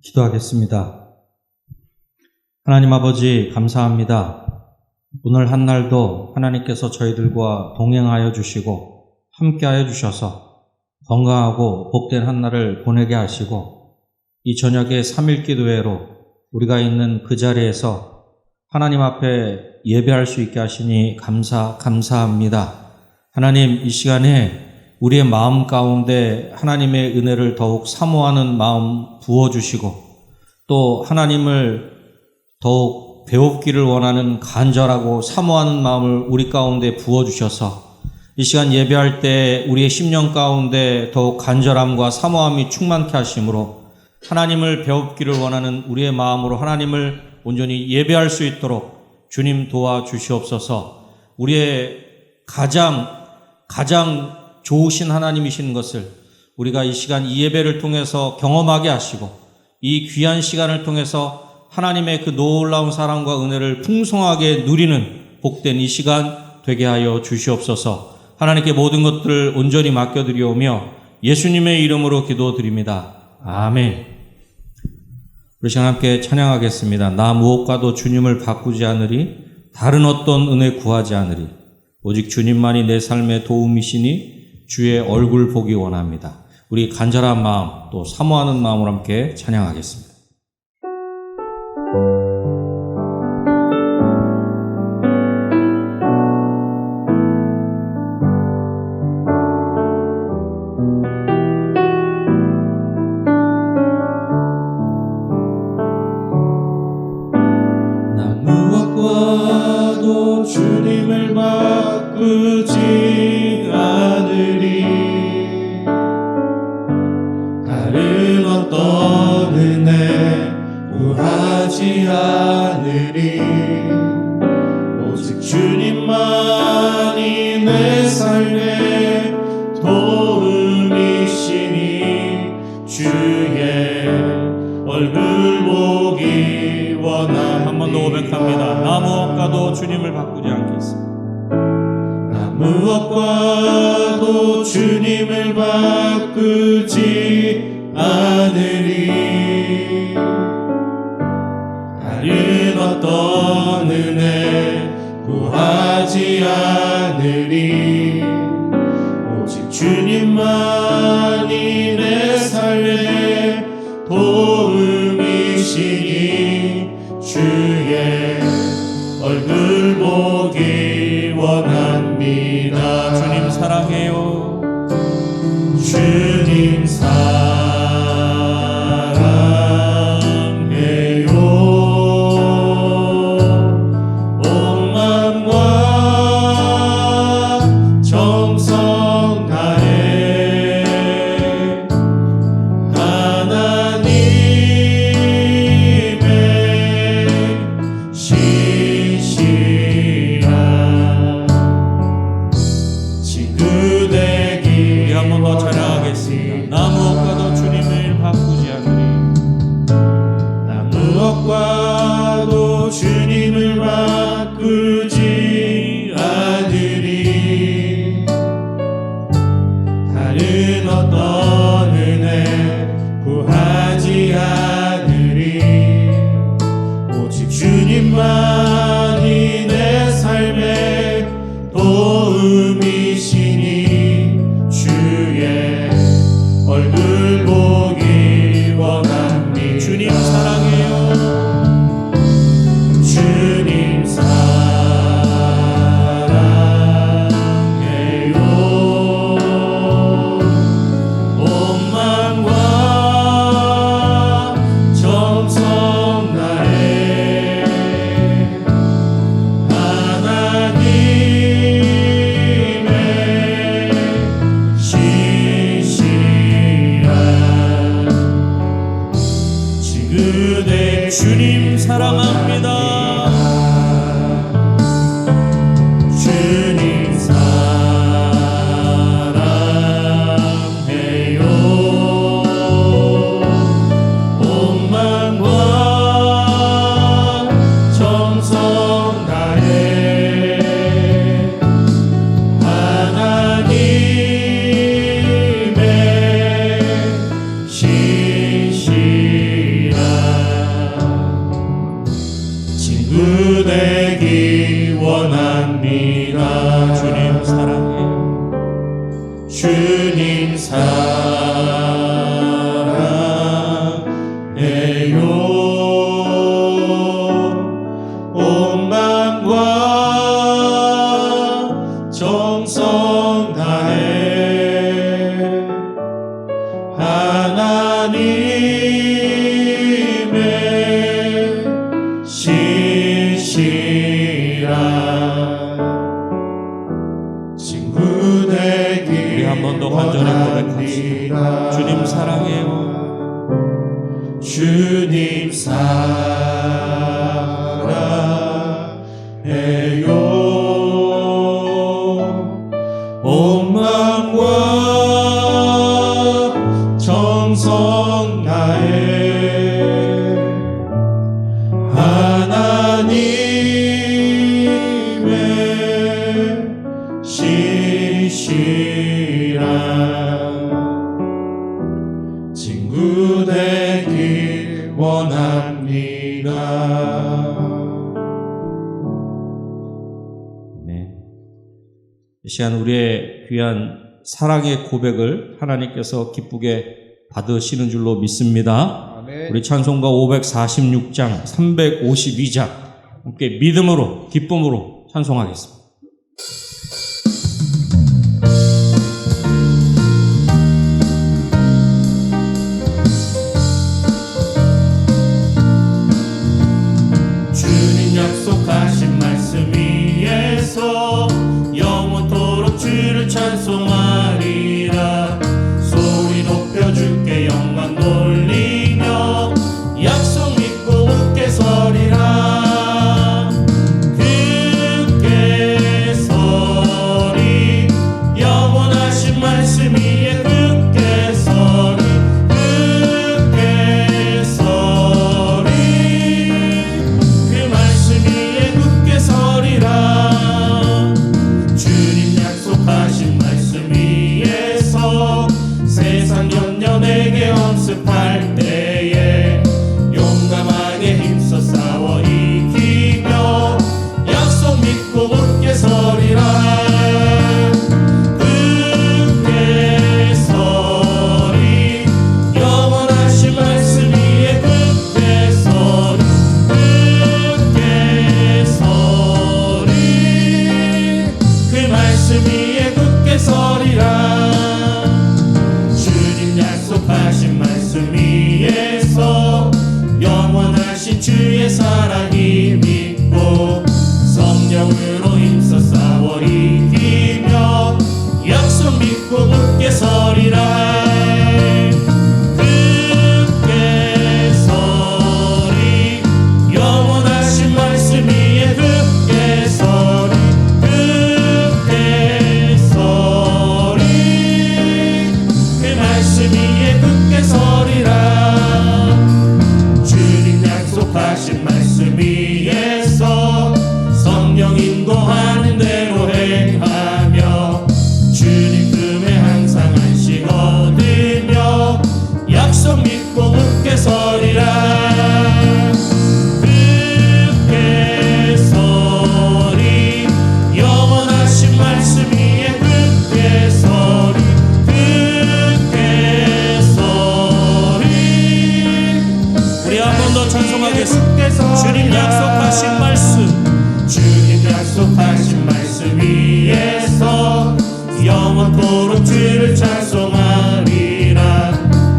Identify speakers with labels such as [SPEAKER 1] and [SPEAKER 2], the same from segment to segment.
[SPEAKER 1] 기도하겠습니다. 하나님 아버지 감사합니다. 오늘 한 날도 하나님께서 저희들과 동행하여 주시고 함께하여 주셔서 건강하고 복된 한 날을 보내게 하시고 이 저녁에 3일 기도회로 우리가 있는 그 자리에서 하나님 앞에 예배할 수 있게 하시니 감사합니다. 하나님, 이 시간에 우리의 마음 가운데 하나님의 은혜를 더욱 사모하는 마음 부어주시고 또 하나님을 더욱 배우기를 원하는 간절하고 사모하는 마음을 우리 가운데 부어주셔서 이 시간 예배할 때 우리의 심령 가운데 더욱 간절함과 사모함이 충만케 하심으로 하나님을 배우기를 원하는 우리의 마음으로 하나님을 온전히 예배할 수 있도록 주님 도와주시옵소서. 우리의 가장 좋으신 하나님이신 것을 우리가 이 시간 이 예배를 통해서 경험하게 하시고 이 귀한 시간을 통해서 하나님의 그 놀라운 사랑과 은혜를 풍성하게 누리는 복된 이 시간 되게 하여 주시옵소서. 하나님께 모든 것들을 온전히 맡겨드리오며 예수님의 이름으로 기도드립니다. 아멘. 우리 시간 함께 찬양하겠습니다. 나 무엇과도 주님을 바꾸지 않으리, 다른 어떤 은혜 구하지 않으리, 오직 주님만이 내 삶의 도움이시니 주의 얼굴 보기 원합니다. 우리 간절한 마음 또 사모하는 마음으로 함께 찬양하겠습니다.
[SPEAKER 2] 나 무엇과도 주님을 바꾸지 않으리, 다른 어떤 은혜 구하지 않으리, 오직 주님만이 내 삶의 도움이시니 주의 얼굴 보기 원합니다.
[SPEAKER 1] 한 번 더 고백합니다. 나 무엇과도 주님을 바꾸지 않겠습니다.
[SPEAKER 2] 나 무엇과도 주님을 바꾸지 않으리, 다른 어떤 은혜 구하지 않으리, 오직 주님만이 내 삶의 도움이시니 주의 얼굴 보기 원합니다.
[SPEAKER 1] 주님 사랑해요.
[SPEAKER 2] 주님 사랑해요. 온 마음과 정성 다해 하나님의 신실한 친구되기
[SPEAKER 1] 한 번 더 찬양하겠습니다. 나 무엇과도 주님을 바꾸지 않으리,
[SPEAKER 2] 나 무엇과도 주님을 바꾸지 않으리, 다른 어떤 은혜 구하지 않으리, 오직 주님만이 내 삶의 도움이시니 주의 얼굴 보기 원합니다.
[SPEAKER 1] 주님 사랑해요.
[SPEAKER 2] 주님 사랑해요. 온 마음과 정성 다해 하나님의 신실한 친구되기
[SPEAKER 1] 주님 사랑합니다.
[SPEAKER 2] 주님 사랑해요. 온 마음과 정성 다해 하나님의 신실한 하나님의 신실한 친구 되기
[SPEAKER 1] 우리 한 번 더 간절히 고백합시다. 주님 사랑해요.
[SPEAKER 2] 주님 사랑해요. 온 마음과 정성 다해 하나님의 신실한 친구 되길 원합니다.
[SPEAKER 1] 네. 이 시간 우리의 귀한 사랑의 고백을 하나님께서 기쁘게 받으시는 줄로 믿습니다.
[SPEAKER 3] 아멘.
[SPEAKER 1] 우리 찬송가 546장, 352장 함께 믿음으로 기쁨으로 찬송하겠습니다.
[SPEAKER 2] 주님 약속하신 말씀 위에서 영원토록 주를 찬송하리라. 소리 높여 주께 영광 돌리며 약속 믿고 굳게 서리라. 굳게 서리 영원하신 말씀 위에 굳게 서리 굳게 서리 그 말씀 위에 굳게 서리라. 주님 약속하신 말씀 위에서 세상 연연에게 엄습할 때에 용감하게 힘써 싸워 이기며 약속 믿고 굳게 서리라. 굳게 서리 영원하신 말씀 위에 굳게 서리 굳게 서리 그 말씀 위에 굳게 서리라. 주님 약속하신 말씀 위에서 영원하신 주의 사랑이 믿고 성령으로 힘써 싸워 이기며 약속 믿고 굳게 서리라. 굳게 서리 영원하신 말씀 위에 굳게 서리 굳게 서리 그 말씀 위에 굳게 서리라. 주님 약속하신 말씀 위에서 성령 인도하는 대로 행하며 주님 품에 항상 안식 얻으며 약속 믿고 굳게 서리라. 굳게 서리 영원하신 말씀 위에 굳게 서리 굳게 서리
[SPEAKER 1] 우리 한 번 더 찬송하겠습니다.
[SPEAKER 2] 굳게 서리라.
[SPEAKER 1] 주님 약속하신 말씀
[SPEAKER 2] 주님 약속하신 말씀 위에서 영원토록 주를 찬송하리라.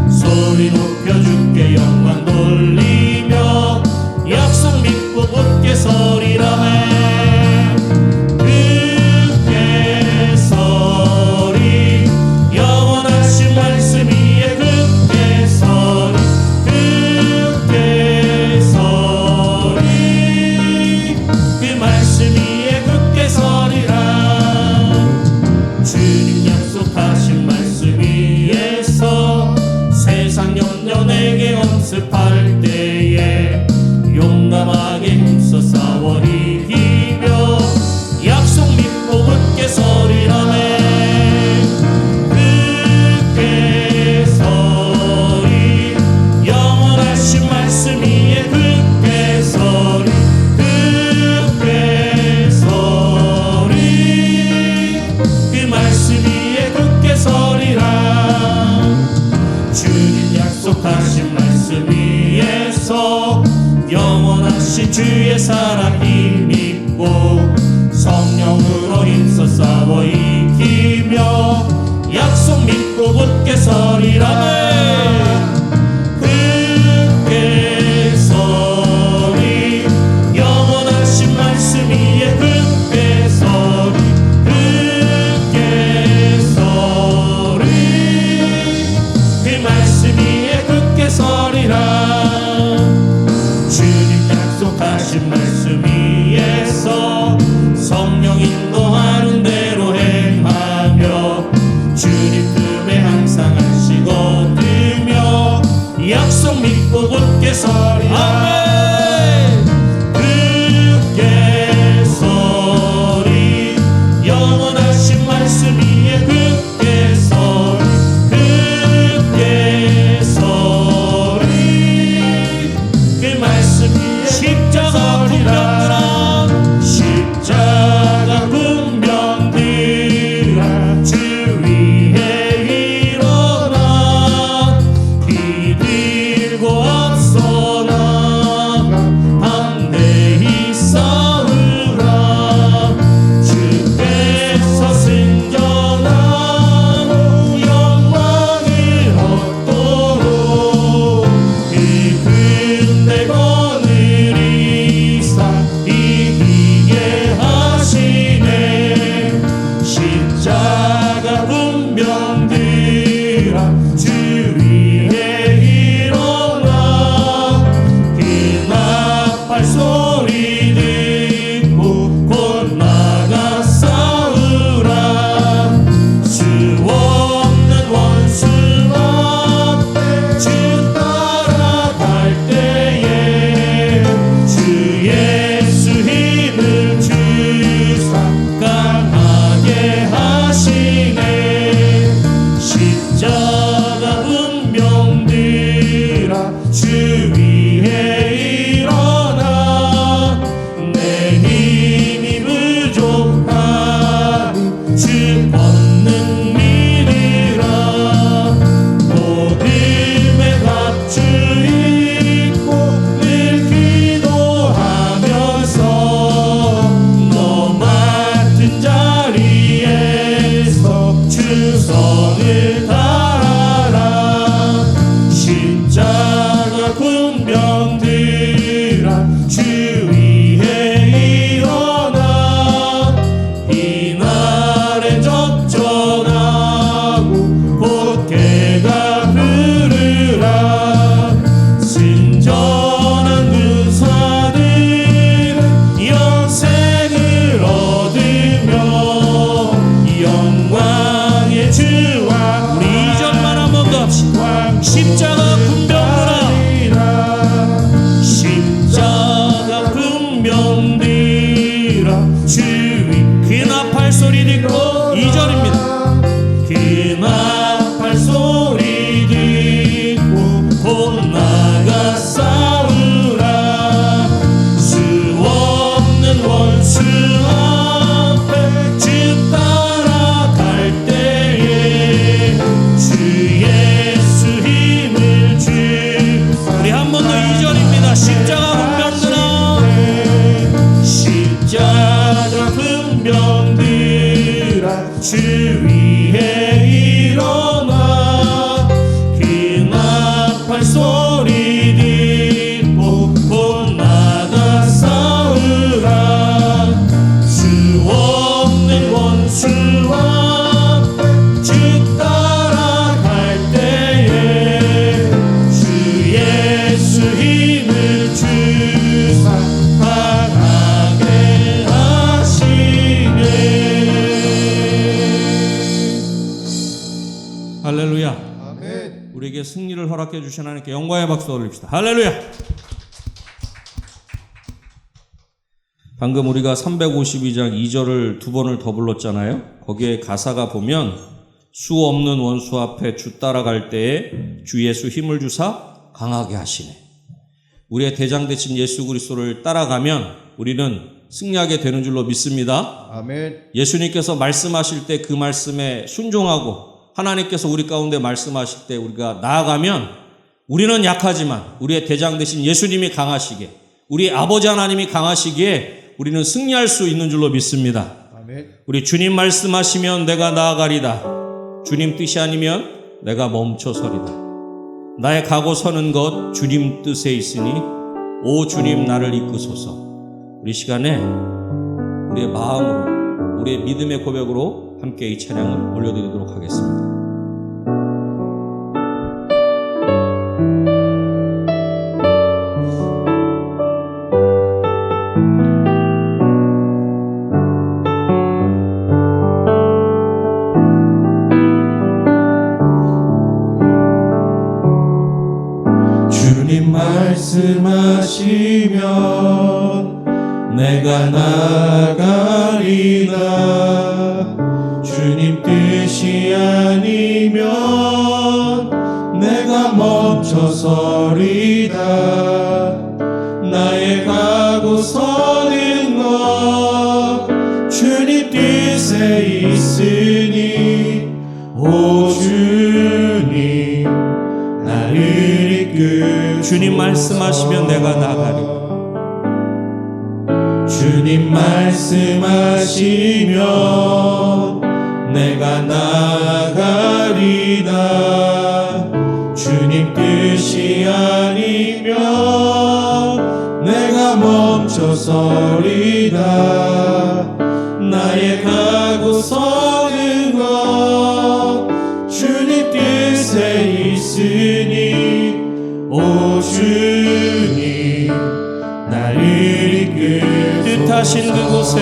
[SPEAKER 2] 소리 높여 주께 영광 돌리며 약속 믿고 굳게 서리라. 굳게 서리 영원하신 말씀 위에 굳게 서리 굳게 서리 그 말씀 위에 굳게 서리라. 주님 약속하신 말씀 위에서 세상 연연에게 엄습할 때에 용감하게 힘써 싸워 이기며 약속 믿고 굳게 서리라네. 굳게 서리 영원하신 말씀 위에 굳게 서리 굳게 서리 그 말씀 위에 굳게 서리라. 주님 약속하신 말씀 위에서 영원하신 주의 사랑이 믿고 성령으로 힘써 싸워 이기며 약속 믿고 굳게 서리라네. 약속 믿고 굳게 서리라. 굳게 서리 영원하신 말씀 위에 굳게 서리 굳게 서리 그 말씀 위에 십자가 군병들아 십자가 군병들아 주 위에 일어나 기 들고 앞서 나가 담대히 싸우라. 주께서 승전하고 영광을 얻도록 그 군대 거느리사 이기게 하시네. 십자가 군병들아 주 위에 일어나 그 나팔 소리 듣고 곧 나가 싸우라. 수 없는 원수 앞에 주 따라갈 때에 주 예수 힘을 주사 강하게 하시네. 십자가 운명들아 주 위에 일어나 내 힘이 부족하니 주 권능 믿으라. 모둠의 갑주 입고 늘 기도하면서 너 맡은 자리에서 주선을 달아라. 십자가 군병들아 주 위에 일어나 이날에 접전하고 곧개가 부르라. 승전한 군사들은 영생을 얻으며 영광의 주와 우리 2절만 한 번 더 합시다. 십자가 군병들아 십자가 군병들아 주 위 그 나팔 소리 듣고 2절입니다. 그 나팔 소리 듣고 곧 나가 싸우라. 수 없는 원수 앞에 주 따라갈 때에 주 예수 힘을 주 우리 한 번 더 2절입니다. 십자가 군병들아 십자가 군병들아 주 위에 일어나 그 나팔 소리 듣고 곧 나가 싸우라. 수 없는 원수 앞에 주 따라갈 때에 주 예수 힘을 주사 강하게 하시네. 할렐루야.
[SPEAKER 3] 아멘.
[SPEAKER 1] 우리에게 승리를 허락해 주신 하나님께 영광의 박수 올립시다. 할렐루야. 방금 우리가 352장 2절을 두 번을 더 불렀잖아요. 거기에 가사가 보면 수 없는 원수 앞에 주 따라갈 때에 주 예수 힘을 주사 강하게 하시네. 우리의 대장 되신 예수 그리스도를 따라가면 우리는 승리하게 되는 줄로 믿습니다.
[SPEAKER 3] 아멘.
[SPEAKER 1] 예수님께서 말씀하실 때 그 말씀에 순종하고 하나님께서 우리 가운데 말씀하실 때 우리가 나아가면 우리는 약하지만 우리의 대장 되신 예수님이 강하시기에 우리 아버지 하나님이 강하시기에 우리는 승리할 수 있는 줄로 믿습니다.
[SPEAKER 3] 아멘.
[SPEAKER 1] 우리 주님 말씀하시면 내가 나아가리다. 주님 뜻이 아니면 내가 멈춰서리다. 나의 가고 서는 것 주님 뜻에 있으니 오 주님 나를 이끄소서. 우리 시간에 우리의 마음으로 우리의 믿음의 고백으로 함께 이 찬양을 올려드리도록 하겠습니다.
[SPEAKER 2] 주님 말씀하시면 내가 나가리다. 주님 뜻이 아니면 내가 멈춰서리다. 나의 가고 서는 것 주님 뜻에 있으니 오 주님 나를 이끌. 주님 말씀하시면 내가 나가리. 주님 말씀하시면 내가 나가리다. 주님 뜻이 아니면 내가 멈춰서리다. 나의 가고 서는 것 주님 뜻에 있으니 오 주님 나를 이끌. 뜻하신 그곳에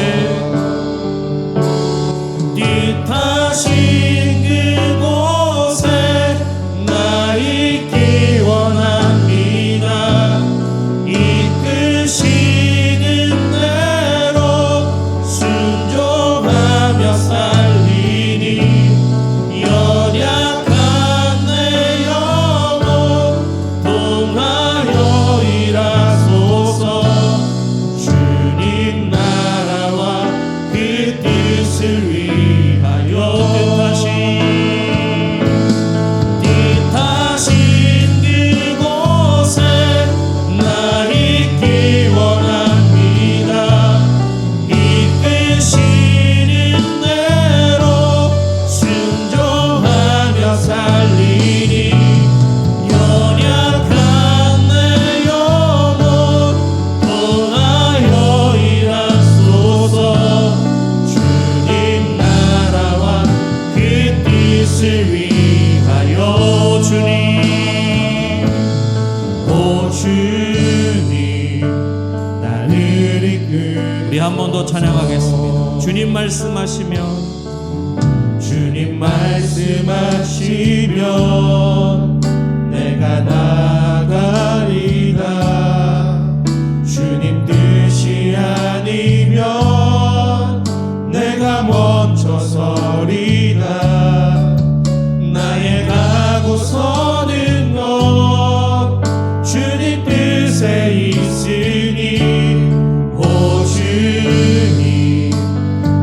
[SPEAKER 2] 나 있기 원합니다. 이끄시는 대로 순종하며 살리니 연약한 내 영혼 통하여 일하소서. 주님 나라와 그 뜻을 위하여 뜻하신 그곳에 나 있기 원합니다. 이끄시는 대로 순종하며 살리니 연약한 내 영혼 통하여 일하소서. 주님 나라와 그 뜻을 위하여 주님 오 주님 나를 이끌. 우리 한 번 더 찬양하겠습니다. 주님 말씀하시면 주님 말씀하시면 내가 나가리다. 주님 뜻이 아니면 내가 멈춰서리다. 나의 가고 서는 것 주님 뜻에 있으니 오 주님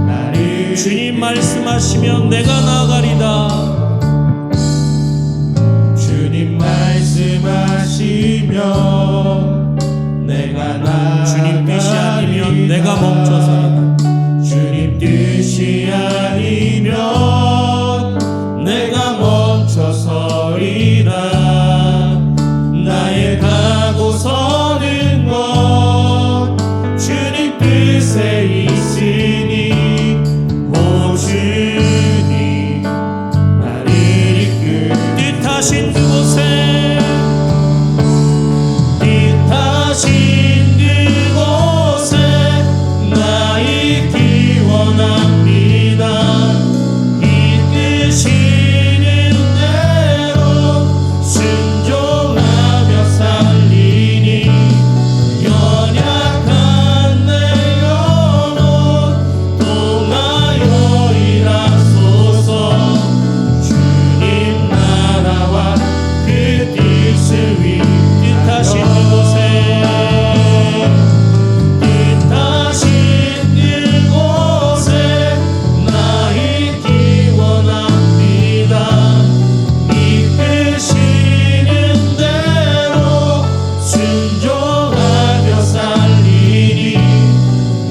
[SPEAKER 2] 나를. 주님 말씀하시면 내가 나가리다. 주님 말씀하시면 내가 나가리다. 주님 뜻이 아니면 내가 멈춰서리다. 주님 뜻이 아니면 내가 멈춰서리다. 나의 가고 서는 것 주님 뜻에 있으니 오 주님 나를 이끌. 뜻하신 그곳에 나 있기 원합니다. 이끄시는 대로 순종하며 살리니 연약한 내 영혼 통하여 일하소서. 주님 나라와 그 뜻을 위하여 뜻하신 그곳에 나 있기 원합니다. 이끄시는 대로 순종하며 살리니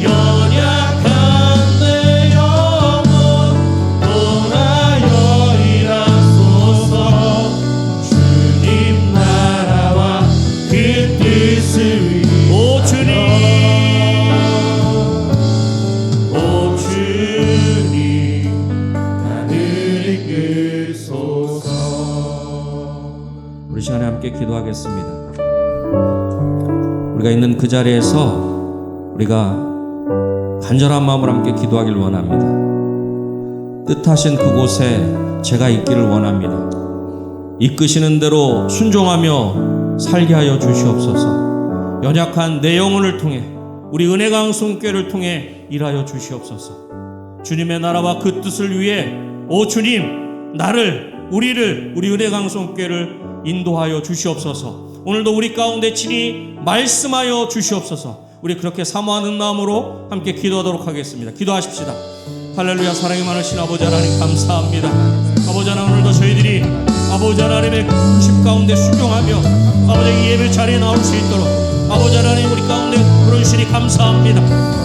[SPEAKER 2] 연약한 내 영혼 통하여 일하소서. 주님 나라와 그 뜻을 위하여 오 주님 오 주님 나를 이끌소서. 우리 시간에 함께 기도하겠습니다. 우리가 있는 그 자리에서 우리가 간절한 마음으로 함께 기도하길 원합니다. 뜻하신 그곳에 제가 있기를 원합니다. 이끄시는 대로 순종하며 살게 하여 주시옵소서. 연약한 내 영혼을 통해 우리 은혜강성교회를 통해 일하여 주시옵소서. 주님의 나라와 그 뜻을 위해 오 주님, 나를, 우리를, 우리 은혜강성교회를 인도하여 주시옵소서. 오늘도 우리 가운데 친히 말씀하여 주시옵소서. 우리 그렇게 사모하는 마음으로 함께 기도하도록 하겠습니다. 기도하십시다. 할렐루야. 사랑이 많으신 아버지 하나님 감사합니다. 아버지 하나님, 오늘도 저희들이 아버지 하나님의 집 가운데 순종하며 아버지 이 예배 자리에 나올 수 있도록 아버지 하나님 우리 가운데 부르시니 감사합니다.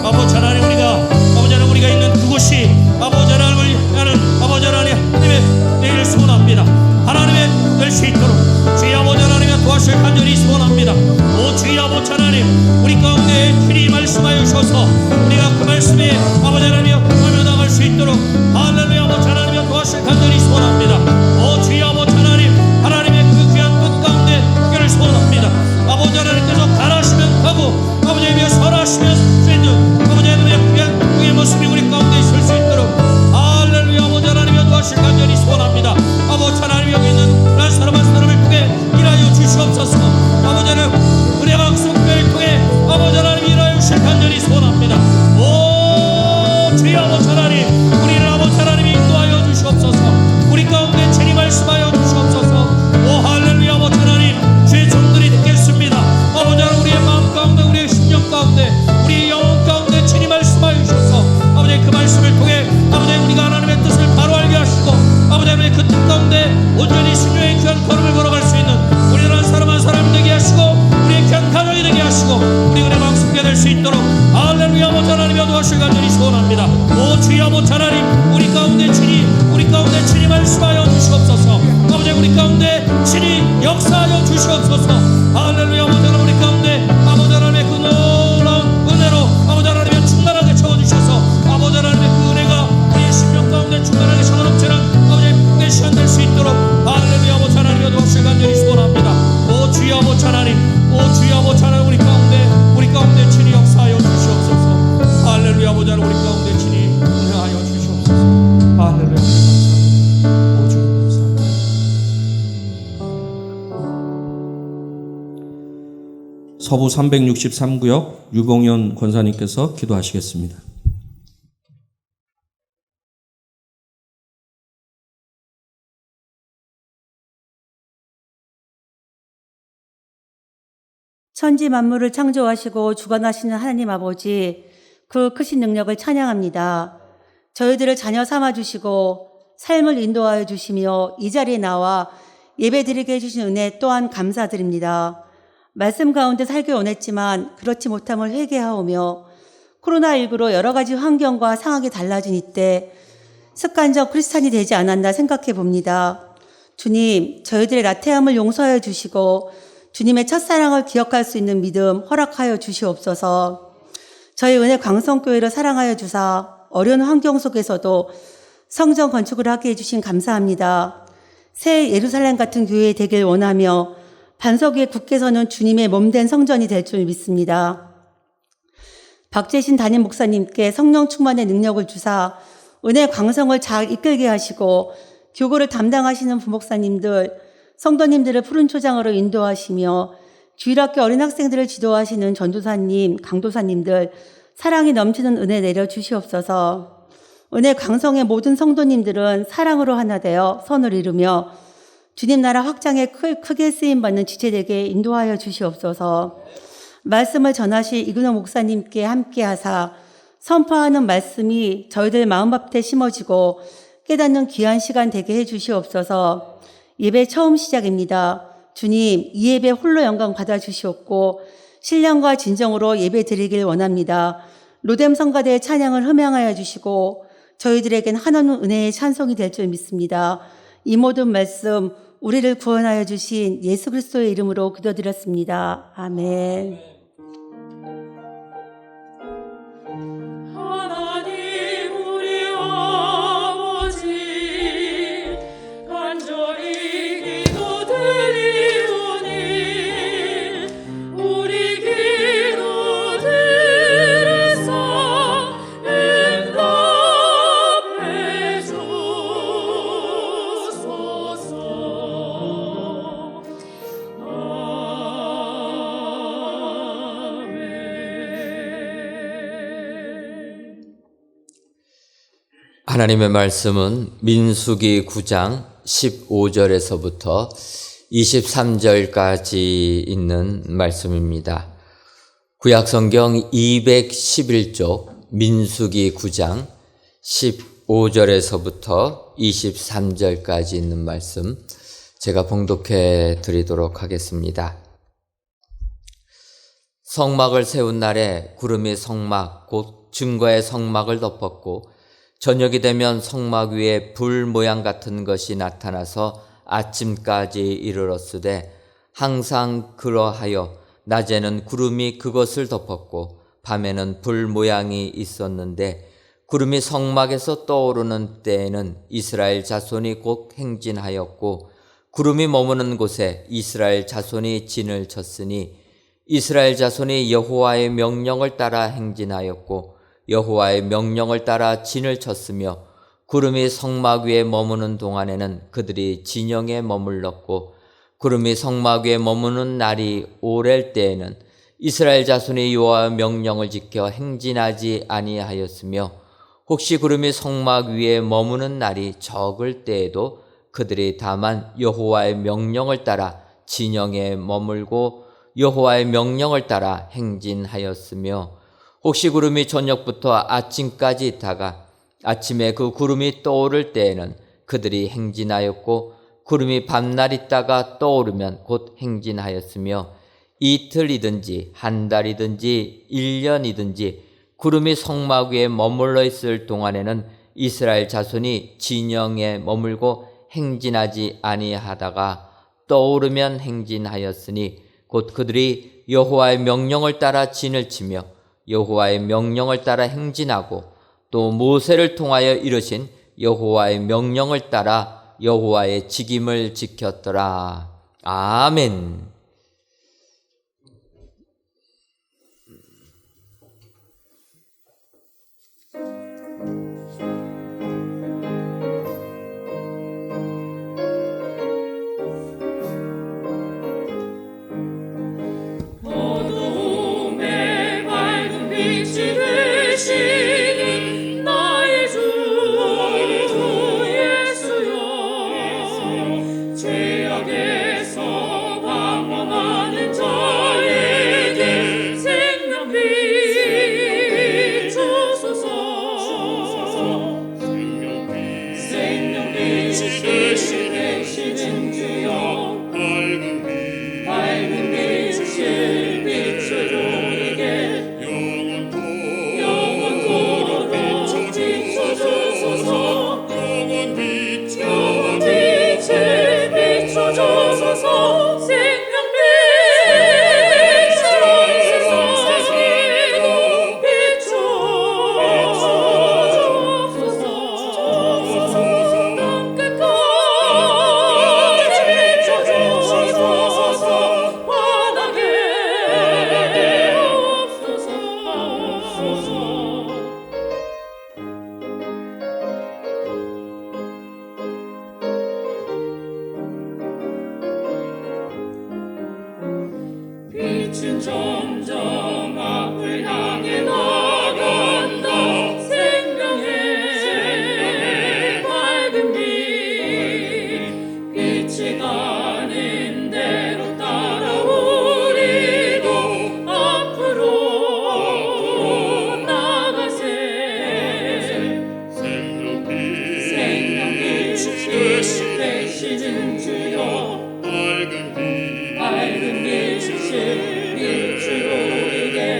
[SPEAKER 2] 아버지 하나님, 아버지 하나님 우리가 있는 그곳이 아버지 하나님을 향하는 아버지 하나님의 내일을 소원합니다. 하나님의 될 수 있도록 주의 아버지 하나님의 도와주실 간절히 소원합니다. 오 주의 아버지 하나님, 우리 가운데 필히 말씀하여 주셔서 우리가 그 말씀에 아버지 하나님이 하며 나갈 수 있도록 할렐루야 아버지 하나님의 도와주실 간절히 소원합니다. 오 주의 아버지 하나님, 하나님의 그 귀한 뜻 가운데 교를 소원합니다. 아버지 하나님께서 가라시면 가고 아버지 하나님이 설하시면 수 있는 아버지 하나님의 귀한 그의 모습이 우리 가운데 있을 수 있도록 할렐루야 아버지 하나님의 도와주실 간절히 소원합니다. 아버지 하나님, 여기 있는 한 사람 한 사람을 통해 일하여 주시옵소서. 아버지 하나님 은혜강성교회를 통해 아버지 하나님 일하여 주실 간절히 소원합니다. 오 주의 아버지 하나님, 우리를 아버지 하나님이 인도하여 주시옵소서. 우리 가운데 친히 말씀하여 주시옵소서. 오 할렐루야 아버지 하나님, 주의 종들이 듣겠습니다. 아버지 하나님, 우리의 마음 가운데, 우리의 심령 가운데, 우리의 영혼 가운데 친히 말씀하여 주셔서 아버지 그 말씀을 통해 아버지 우리가 하나님의 뜻을 바로 알게 하시고 아버지 하나님의 그 뜻 가운데 온전히 순종의 귀한 걸음을 걸어갈 수 있는 우리들 한 사람 한 사람 되게 하시고 우리의 귀한 가정이 되게 하시고 우리 은혜 방송게 될 수 있도록 할렐루야 아버지 하나님의 도와주실 간절히 소원합니다. 오 주의 아버지 하나님, 우리 가운데 친히 말씀하여 주시옵소서. 아버지 우리 가운데 친히 역사하여 주시옵소서. 할렐루야 아버지 하나님, 우리 가운데 아버지 하나님의 그 놀라운 은혜로 아버지 하나님의 충만하게 채워주셔서 아버지 하나님의 그 은혜가 우리의 심령 가운데 충만하게 채워넘치는 아버지의 복된 시간 될 수 있도록 할렐루야 아버지 하나님의 도와주실 간절히 소원합니다. 오 주의 아버지 하나님, 오 주의 아버지 하나님, 우리 가운데 친히 역사하여 주시옵소서. 할렐루야 아버지 하나님, 우리 가운데 친히 은혜하여 주시옵소서. 할렐루야 감사합니다. 오 주님 감사합니다. 서부 363구역 유봉현 권사님께서 기도하시겠습니다.
[SPEAKER 3] 천지 만물을 창조하시고 주관하시는 하나님 아버지, 그 크신 능력을 찬양합니다. 저희들을 자녀 삼아주시고 삶을 인도하여 주시며 이 자리에 나와 예배드리게 해주신 은혜 또한 감사드립니다. 말씀 가운데 살기 원했지만 그렇지 못함을 회개하오며 코로나19로 여러 가지 환경과 상황이 달라진 이때 습관적 크리스찬이 되지 않았나 생각해 봅니다. 주님, 저희들의 나태함을 용서하여 주시고 주님의 첫사랑을 기억할 수 있는 믿음 허락하여 주시옵소서. 저희 은혜 광성교회를 사랑하여 주사 어려운 환경 속에서도 성전 건축을 하게 해주신 감사합니다. 새 예루살렘 같은 교회 되길 원하며 반석 위에 굳게 서는 주님의 몸된 성전이 될 줄 믿습니다. 박재신 담임 목사님께 성령 충만의 능력을 주사 은혜 광성을 잘 이끌게 하시고 교구를 담당하시는 부목사님들, 성도님들을 푸른 초장으로 인도하시며 주일학교 어린 학생들을 지도하시는 전도사님, 강도사님들 사랑이 넘치는 은혜 내려 주시옵소서. 은혜 광성의 모든 성도님들은 사랑으로 하나 되어 선을 이루며 주님 나라 확장에 크게 쓰임받는 지체되게 인도하여 주시옵소서. 말씀을 전하실 이근호 목사님께 함께하사 선포하는 말씀이 저희들 마음밭에 심어지고 깨닫는 귀한 시간 되게 해 주시옵소서. 예배 처음 시작입니다. 주님, 이 예배 홀로 영광 받아주시옵고 신령과 진정으로 예배 드리길 원합니다. 로뎀 성가대의 찬양을 흠양하여 주시고 저희들에겐 한없는 은혜의 찬송이 될 줄 믿습니다. 이 모든 말씀 우리를 구원하여 주신 예수 그리스도의 이름으로 기도드렸습니다. 아멘.
[SPEAKER 4] Oh 하나님의 말씀은 민수기 9장 15절에서부터 23절까지 있는 말씀입니다. 구약성경 211쪽 민수기 9장 15절에서부터 23절까지 있는 말씀 제가 봉독해 드리도록 하겠습니다. 성막을 세운 날에 구름이 성막 곧 증거의 성막을 덮었고 저녁이 되면 성막 위에 불 모양 같은 것이 나타나서 아침까지 이르렀으되 항상 그러하여 낮에는 구름이 그것을 덮었고 밤에는 불 모양이 있었는데 구름이 성막에서 떠오르는 때에는 이스라엘 자손이 곧 행진하였고 구름이 머무는 곳에 이스라엘 자손이 진을 쳤으니 이스라엘 자손이 여호와의 명령을 따라 행진하였고 여호와의 명령을 따라 진을 쳤으며 구름이 성막 위에 머무는 동안에는 그들이 진영에 머물렀고 구름이 성막 위에 머무는 날이 오랠 때에는 이스라엘 자손이 여호와의 명령을 지켜 행진하지 아니하였으며 혹시 구름이 성막 위에 머무는 날이 적을 때에도 그들이 다만 여호와의 명령을 따라 진영에 머물고 여호와의 명령을 따라 행진하였으며 혹시 구름이 저녁부터 아침까지 있다가 아침에 그 구름이 떠오를 때에는 그들이 행진하였고 구름이 밤날 있다가 떠오르면 곧 행진하였으며 이틀이든지 한 달이든지 1년이든지 구름이 성막 위에 머물러 있을 동안에는 이스라엘 자손이 진영에 머물고 행진하지 아니하다가 떠오르면 행진하였으니 곧 그들이 여호와의 명령을 따라 진을 치며 여호와의 명령을 따라 행진하고 또 모세를 통하여 이르신 여호와의 명령을 따라 여호와의 직임을 지켰더라. 아멘.
[SPEAKER 5] 빛은 점점 앞을 향해 나간다. 생명의 밝은 빛, 빛이 가는 대로 따라 우리도 앞으로 나가세. 생명빛 되시는 주여, 밝은 빛을 빛으로 우리에게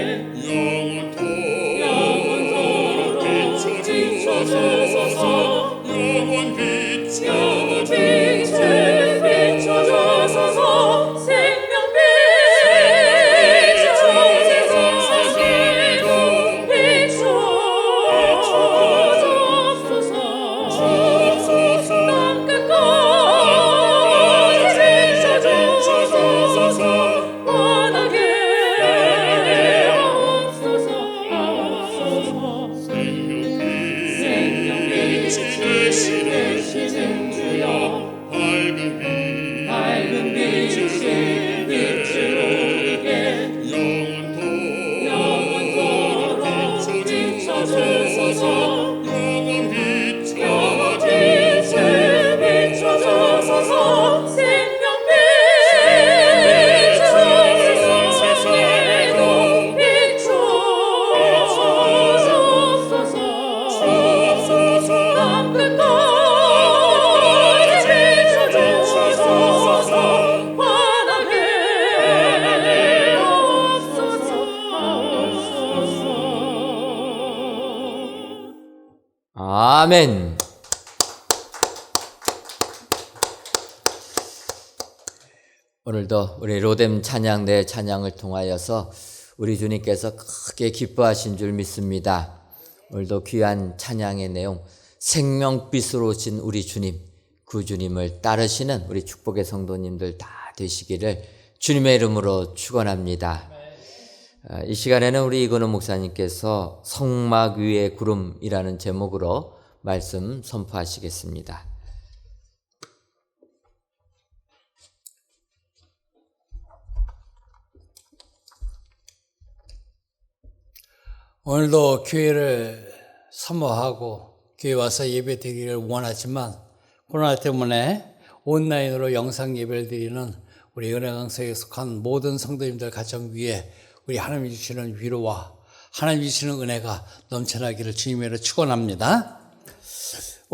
[SPEAKER 4] 아멘. 오늘도 우리 로뎀 찬양 내 찬양을 통하여서 우리 주님께서 크게 기뻐하신 줄 믿습니다. 오늘도 귀한 찬양의 내용, 생명빛으로 오신 우리 주님, 그 주님을 따르시는 우리 축복의 성도님들 다 되시기를 주님의 이름으로 축원합니다. 이 시간에는 우리 이건우 목사님께서 성막 위의 구름이라는 제목으로 말씀 선포하시겠습니다.
[SPEAKER 6] 오늘도 교회를 사모하고 교회 와서 예배 드리기를 원하지만 코로나 때문에 온라인으로 영상 예배를 드리는 우리 은혜강성에 속한 모든 성도님들 가정 위에 우리 하나님이 주시는 위로와 하나님이 주시는 은혜가 넘쳐나기를 주님으로 축원합니다.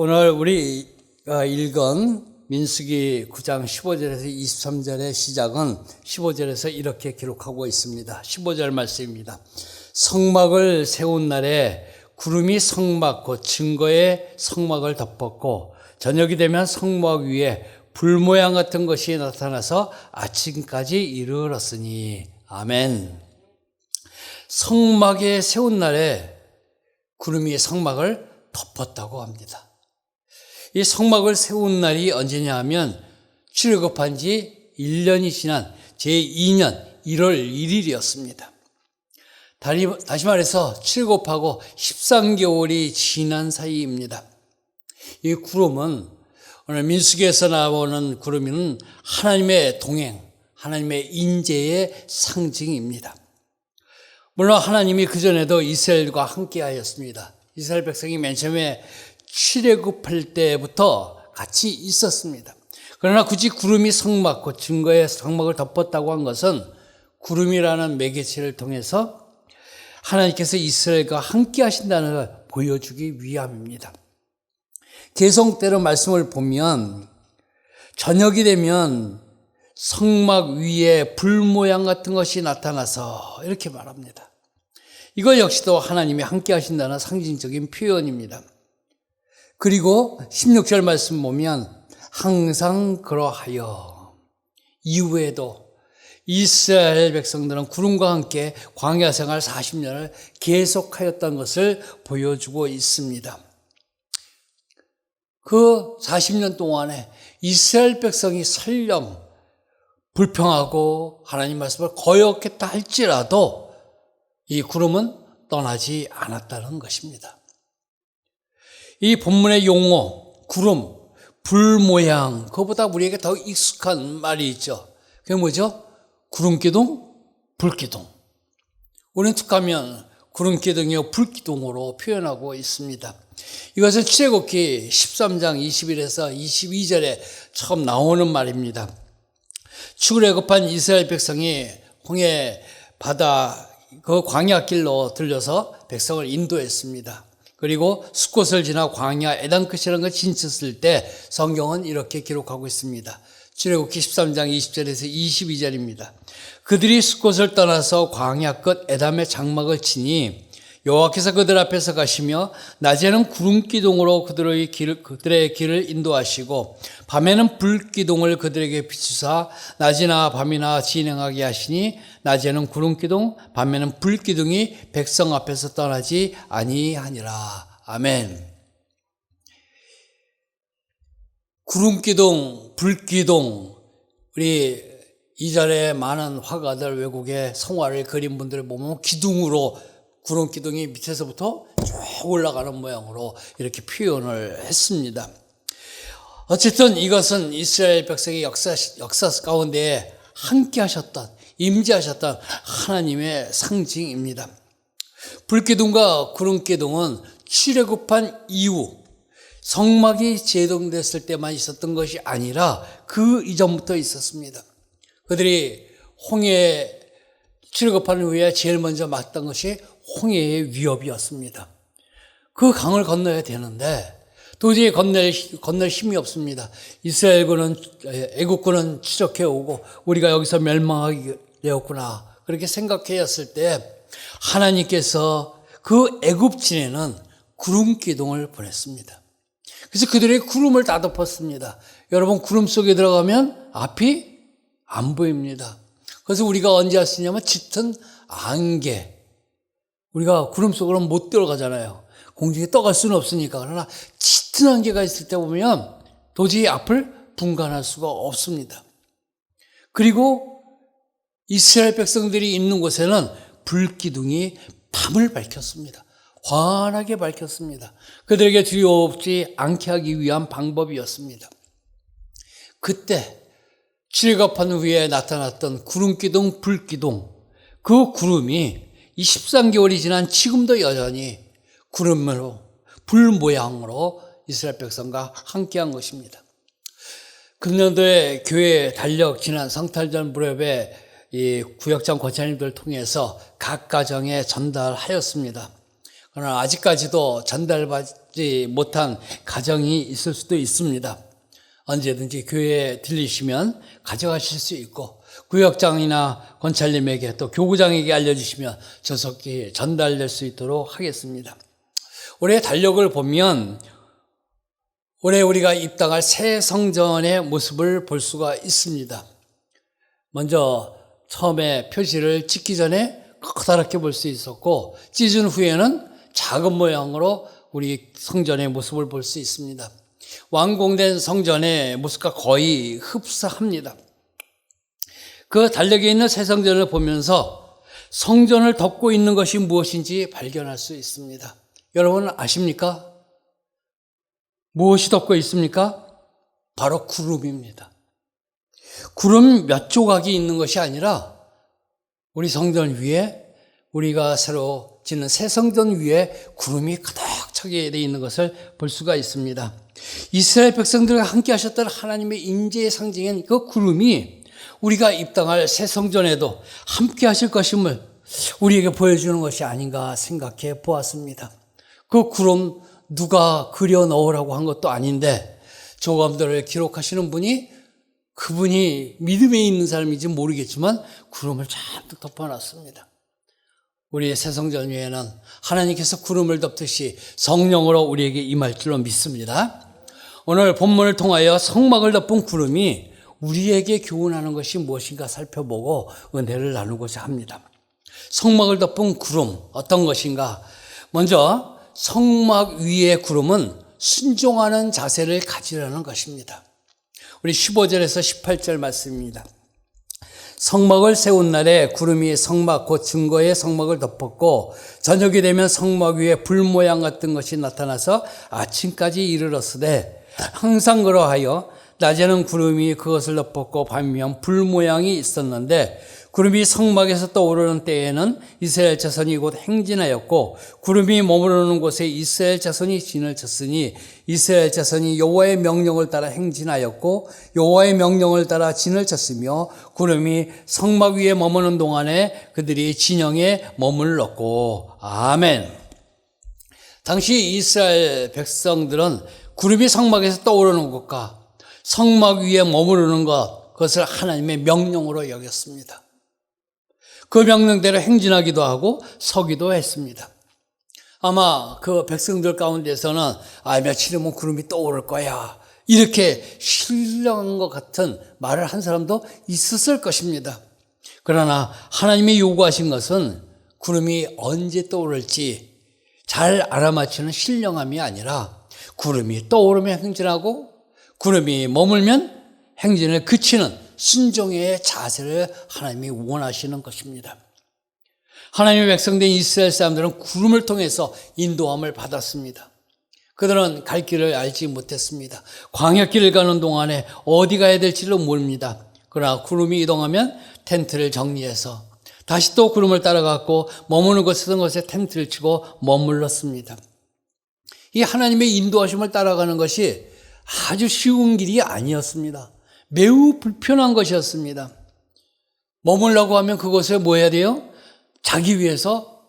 [SPEAKER 6] 오늘 우리가 읽은 민수기 9장 15절에서 23절의 시작은 15절에서 이렇게 기록하고 있습니다. 15절 말씀입니다. 성막을 세운 날에 구름이 성막 곧 증거의 성막을 덮었고 저녁이 되면 성막 위에 불 모양 같은 것이 나타나서 아침까지 이르렀으니. 아멘. 성막에 세운 날에 구름이 성막을 덮었다고 합니다. 이 성막을 세운 날이 언제냐 하면 출애굽한 지 1년이 지난 제2년 1월 1일이었습니다. 다시 말해서 출애굽하고 13개월이 지난 사이입니다. 이 구름은 오늘 민수기에서 나오는 구름은 하나님의 동행, 하나님의 인재의 상징입니다. 물론 하나님이 그전에도 이스라엘과 함께 하였습니다. 이스라엘 백성이 맨 처음에 출애굽할 때부터 같이 있었습니다. 그러나 굳이 구름이 성막, 곧 증거의 성막을 덮었다고 한 것은 구름이라는 매개체를 통해서 하나님께서 이스라엘과 함께 하신다는 걸 보여주기 위함입니다. 개성대로 말씀을 보면 저녁이 되면 성막 위에 불 모양 같은 것이 나타나서 이렇게 말합니다. 이거 역시도 하나님이 함께 하신다는 상징적인 표현입니다. 그리고 16절 말씀 보면 항상 그러하여 이후에도 이스라엘 백성들은 구름과 함께 광야 생활 40년을 계속하였던 것을 보여주고 있습니다. 그 40년 동안에 이스라엘 백성이 설령 불평하고 하나님 말씀을 거역했다 할지라도 이 구름은 떠나지 않았다는 것입니다. 이 본문의 용어, 구름, 불 모양, 그거보다 우리에게 더 익숙한 말이 있죠. 그게 뭐죠? 구름기둥, 불기둥. 우리는 툭하면 구름기둥이요 불기둥으로 표현하고 있습니다. 이것은 출애굽기 13장 21에서 22절에 처음 나오는 말입니다. 출애굽한 이스라엘 백성이 홍해 바다 그 광야길로 들려서 백성을 인도했습니다. 그리고 숫곳을 지나 광야 에단 끝이라는 걸 지쳤을 때 성경은 이렇게 기록하고 있습니다. 출애굽기 13장 20절에서 22절입니다. 그들이 숫곳을 떠나서 광야 끝 에담의 장막을 치니 여호와께서 그들 앞에서 가시며 낮에는 구름기둥으로 그들의 길을 인도하시고 밤에는 불기둥을 그들에게 비추사 낮이나 밤이나 진행하게 하시니 낮에는 구름기둥 밤에는 불기둥이 백성 앞에서 떠나지 아니하니라. 아멘. 구름기둥, 불기둥, 우리 이전에 많은 화가들 외국의 성화를 그린 분들을 보면 기둥으로 구름기둥이 밑에서부터 쭉 올라가는 모양으로 이렇게 표현을 했습니다. 어쨌든 이것은 이스라엘 백성의 역사 가운데 함께 하셨던, 임재하셨던 하나님의 상징입니다. 불기둥과 구름기둥은 출애굽한 이후 성막이 제동됐을 때만 있었던 것이 아니라 그 이전부터 있었습니다. 그들이 홍해 출애굽한 후에 제일 먼저 맞던 것이 홍해의 위협이었습니다. 그 강을 건너야 되는데 도저히 건널 힘이 없습니다. 이스라엘군은 애국군은 추적해 오고 우리가 여기서 멸망하게 되었구나 그렇게 생각했을 때 하나님께서 그 애굽진에는 구름 기둥을 보냈습니다. 그래서 그들이 구름을 다 덮었습니다. 여러분, 구름 속에 들어가면 앞이 안 보입니다. 그래서 우리가 언제 할 수 있냐면 짙은 안개. 우리가 구름 속으로 못 들어가잖아요. 공중에 떠갈 수는 없으니까. 그러나 짙은 안개가 있을 때 보면 도저히 앞을 분간할 수가 없습니다. 그리고 이스라엘 백성들이 있는 곳에는 불기둥이 밤을 밝혔습니다. 환하게 밝혔습니다. 그들에게 두려워하지 않게 하기 위한 방법이었습니다. 그때 칠갑판 위에 나타났던 구름기둥, 불기둥, 그 구름이 이 13개월이 지난 지금도 여전히 구름으로, 불 모양으로 이스라엘 백성과 함께한 것입니다. 금년도에 교회 달력 지난 성탄절 무렵에 이 구역장 권사님들 통해서 각 가정에 전달하였습니다. 그러나 아직까지도 전달받지 못한 가정이 있을 수도 있습니다. 언제든지 교회에 들리시면 가져가실 수 있고, 구역장이나 권찰님에게 또 교구장에게 알려주시면 조속히 전달될 수 있도록 하겠습니다. 올해 달력을 보면 올해 우리가 입당할 새 성전의 모습을 볼 수가 있습니다. 먼저 처음에 표지를 찍기 전에 커다랗게 볼 수 있었고, 찢은 후에는 작은 모양으로 우리 성전의 모습을 볼 수 있습니다. 완공된 성전의 모습과 거의 흡사합니다. 그 달력에 있는 새 성전을 보면서 성전을 덮고 있는 것이 무엇인지 발견할 수 있습니다. 여러분 아십니까? 무엇이 덮고 있습니까? 바로 구름입니다. 구름 몇 조각이 있는 것이 아니라 우리 성전 위에, 우리가 새로 짓는 새 성전 위에 구름이 가득 차게 되어 있는 것을 볼 수가 있습니다. 이스라엘 백성들과 함께 하셨던 하나님의 임재의 상징인 그 구름이 우리가 입당할 새 성전에도 함께 하실 것임을 우리에게 보여주는 것이 아닌가 생각해 보았습니다. 그 구름 누가 그려 넣으라고 한 것도 아닌데 조감들을 기록하시는 분이, 그분이 믿음에 있는 사람인지 모르겠지만 구름을 잔뜩 덮어놨습니다. 우리의 새 성전 위에는 하나님께서 구름을 덮듯이 성령으로 우리에게 임할 줄로 믿습니다. 오늘 본문을 통하여 성막을 덮은 구름이 우리에게 교훈하는 것이 무엇인가 살펴보고 은혜를 나누고자 합니다. 성막을 덮은 구름, 어떤 것인가? 먼저 성막 위의 구름은 순종하는 자세를 가지라는 것입니다. 우리 15절에서 18절 말씀입니다. 성막을 세운 날에 구름이 성막 곧 증거의 성막을 덮었고 저녁이 되면 성막 위에 불 모양 같은 것이 나타나서 아침까지 이르렀으되 항상 그러하여 낮에는 구름이 그것을 덮었고 밤이면 불 모양이 있었는데 구름이 성막에서 떠오르는 때에는 이스라엘 자손이 곧 행진하였고 구름이 머무르는 곳에 이스라엘 자손이 진을 쳤으니 이스라엘 자손이 여호와의 명령을 따라 행진하였고 여호와의 명령을 따라 진을 쳤으며 구름이 성막 위에 머무는 동안에 그들이 진영에 머물렀고. 아멘. 당시 이스라엘 백성들은 구름이 성막에서 떠오르는 것과 성막 위에 머무르는 것, 그것을 하나님의 명령으로 여겼습니다. 그 명령대로 행진하기도 하고 서기도 했습니다. 아마 그 백성들 가운데서는 며칠 후면 구름이 떠오를 거야, 이렇게 신령한 것 같은 말을 한 사람도 있었을 것입니다. 그러나 하나님이 요구하신 것은 구름이 언제 떠오를지 잘 알아맞히는 신령함이 아니라 구름이 떠오르면 행진하고 구름이 머물면 행진을 그치는 순종의 자세를 하나님이 원하시는 것입니다. 하나님의 백성된 이스라엘 사람들은 구름을 통해서 인도함을 받았습니다. 그들은 갈 길을 알지 못했습니다. 광야길을 가는 동안에 어디 가야 될지를 모릅니다. 그러나 구름이 이동하면 텐트를 정리해서 다시 또 구름을 따라갔고 머무는 곳에 텐트를 치고 머물렀습니다. 이 하나님의 인도하심을 따라가는 것이 아주 쉬운 길이 아니었습니다. 매우 불편한 것이었습니다. 머물라고 하면 그곳에 뭐 해야 돼요? 자기 위해서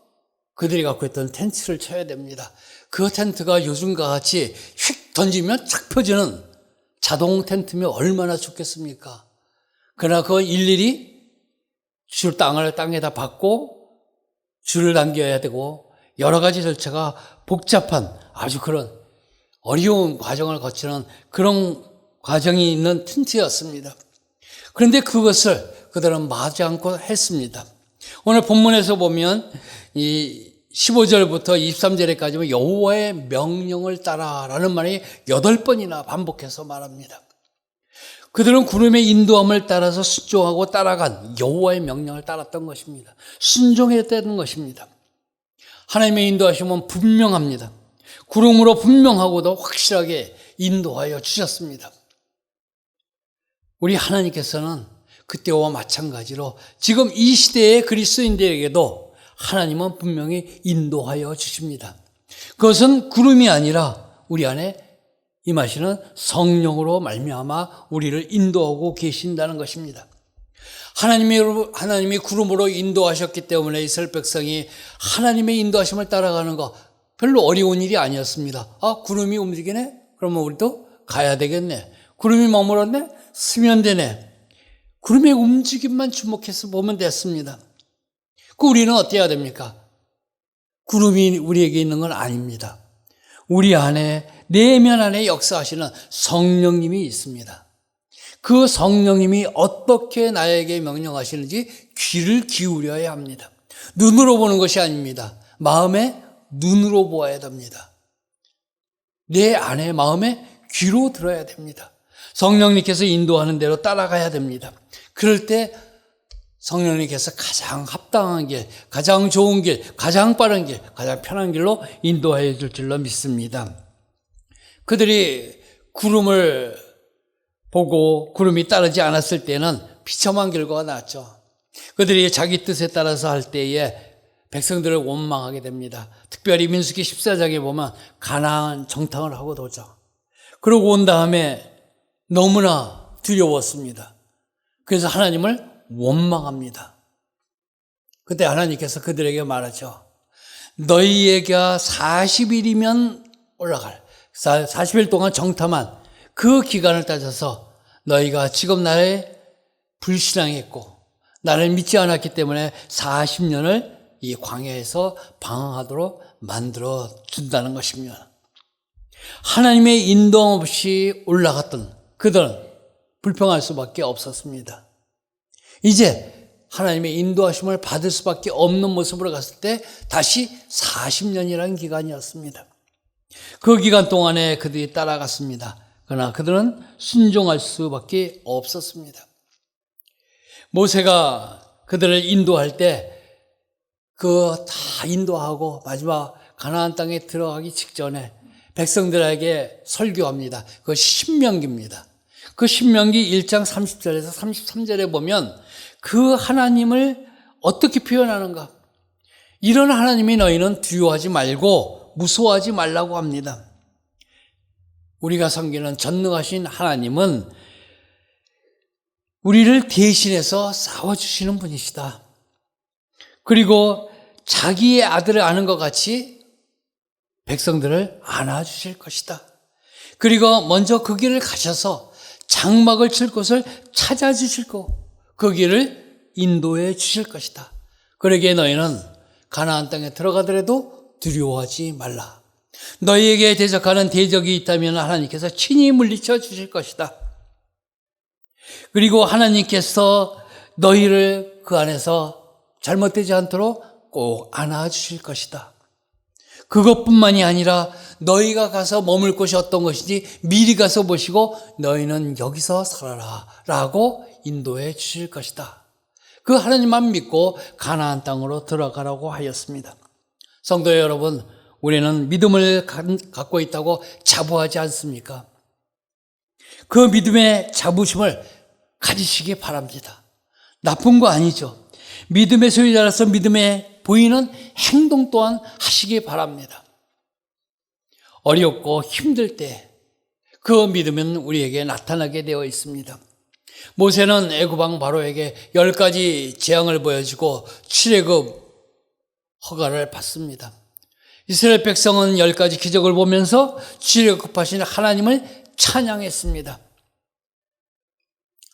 [SPEAKER 6] 그들이 갖고 있던 텐트를 쳐야 됩니다. 그 텐트가 요즘과 같이 휙 던지면 착 펴지는 자동 텐트면 얼마나 좋겠습니까? 그러나 그건 일일이 땅을 땅에다 박고 줄을 당겨야 되고 여러 가지 절차가 복잡한 아주 그런 어려운 과정을 거치는 그런 과정이 있는 틴트였습니다. 그런데 그것을 그들은 마지 않고 했습니다. 오늘 본문에서 보면 이 15절부터 23절에까지 여호와의 명령을 따라라는 말이 8번이나 반복해서 말합니다. 그들은 구름의 인도함을 따라서 순종하고 따라간 여호와의 명령을 따랐던 것입니다. 순종했다는 것입니다. 하나님의 인도하심은 분명합니다. 구름으로 분명하고도 확실하게 인도하여 주셨습니다. 우리 하나님께서는 그때와 마찬가지로 지금 이 시대의 그리스도인들에게도 하나님은 분명히 인도하여 주십니다. 그것은 구름이 아니라 우리 안에 임하시는 성령으로 말미암아 우리를 인도하고 계신다는 것입니다. 하나님이 구름으로 인도하셨기 때문에 이스라엘 백성이 하나님의 인도하심을 따라가는 거 별로 어려운 일이 아니었습니다. 구름이 움직이네? 그러면 우리도 가야 되겠네. 구름이 머물렀네? 쓰면 되네. 구름의 움직임만 주목해서 보면 됐습니다. 우리는 어때야 됩니까? 구름이 우리에게 있는 건 아닙니다. 우리 안에, 내면 안에 역사하시는 성령님이 있습니다. 그 성령님이 어떻게 나에게 명령하시는지 귀를 기울여야 합니다. 눈으로 보는 것이 아닙니다. 마음의 눈으로 보아야 됩니다. 내 안에 마음에 귀로 들어야 됩니다. 성령님께서 인도하는 대로 따라가야 됩니다. 그럴 때 성령님께서 가장 합당한 길, 가장 좋은 길, 가장 빠른 길, 가장 편한 길로 인도하여 줄 줄로 믿습니다. 그들이 구름을 보고 구름이 따르지 않았을 때는 비참한 결과가 났죠. 그들이 자기 뜻에 따라서 할 때에 백성들을 원망하게 됩니다. 특별히 민수기 14장에 보면 가나안 정탐을 하고 도죠. 그러고 온 다음에 너무나 두려웠습니다. 그래서 하나님을 원망합니다. 그때 하나님께서 그들에게 말하죠. 너희에게 40일이면 올라갈 40일 동안 정탐한 그 기간을 따져서 너희가 지금 나를 불신앙했고 나를 믿지 않았기 때문에 40년을 이 광야에서 방황하도록 만들어 준다는 것입니다. 하나님의 인도함 없이 올라갔던 그들은 불평할 수밖에 없었습니다. 이제 하나님의 인도하심을 받을 수밖에 없는 모습으로 갔을 때 다시 40년이라는 기간이었습니다. 그 기간 동안에 그들이 따라갔습니다. 그러나 그들은 순종할 수밖에 없었습니다. 모세가 그들을 인도할 때 다 인도하고 마지막 가나안 땅에 들어가기 직전에 백성들에게 설교합니다. 그 신명기입니다. 그 신명기 1장 30절에서 33절에 보면 그 하나님을 어떻게 표현하는가? 이런 하나님이 너희는 두려워하지 말고 무서워하지 말라고 합니다. 우리가 섬기는 전능하신 하나님은 우리를 대신해서 싸워주시는 분이시다. 그리고 자기의 아들을 아는 것 같이 백성들을 안아주실 것이다. 그리고 먼저 그 길을 가셔서 장막을 칠 곳을 찾아주실 거고 그 길을 인도해 주실 것이다. 그러기에 너희는 가나안 땅에 들어가더라도 두려워하지 말라. 너희에게 대적하는 대적이 있다면 하나님께서 친히 물리쳐 주실 것이다. 그리고 하나님께서 너희를 그 안에서 잘못되지 않도록 꼭 안아주실 것이다. 그것뿐만이 아니라 너희가 가서 머물 곳이 어떤 것인지 미리 가서 보시고 너희는 여기서 살아라 라고 인도해 주실 것이다. 그 하나님만 믿고 가나안 땅으로 들어가라고 하였습니다. 성도 여러분, 우리는 믿음을 갖고 있다고 자부하지 않습니까? 그 믿음의 자부심을 가지시기 바랍니다. 나쁜 거 아니죠. 믿음의 소유자로서 믿음에 보이는 행동 또한 하시기 바랍니다. 어렵고 힘들 때 그 믿음은 우리에게 나타나게 되어 있습니다. 모세는 애굽왕 바로에게 10가지 재앙을 보여주고 출애굽 허가를 받습니다. 이스라엘 백성은 10가지 기적을 보면서 출애굽하신 하나님을 찬양했습니다.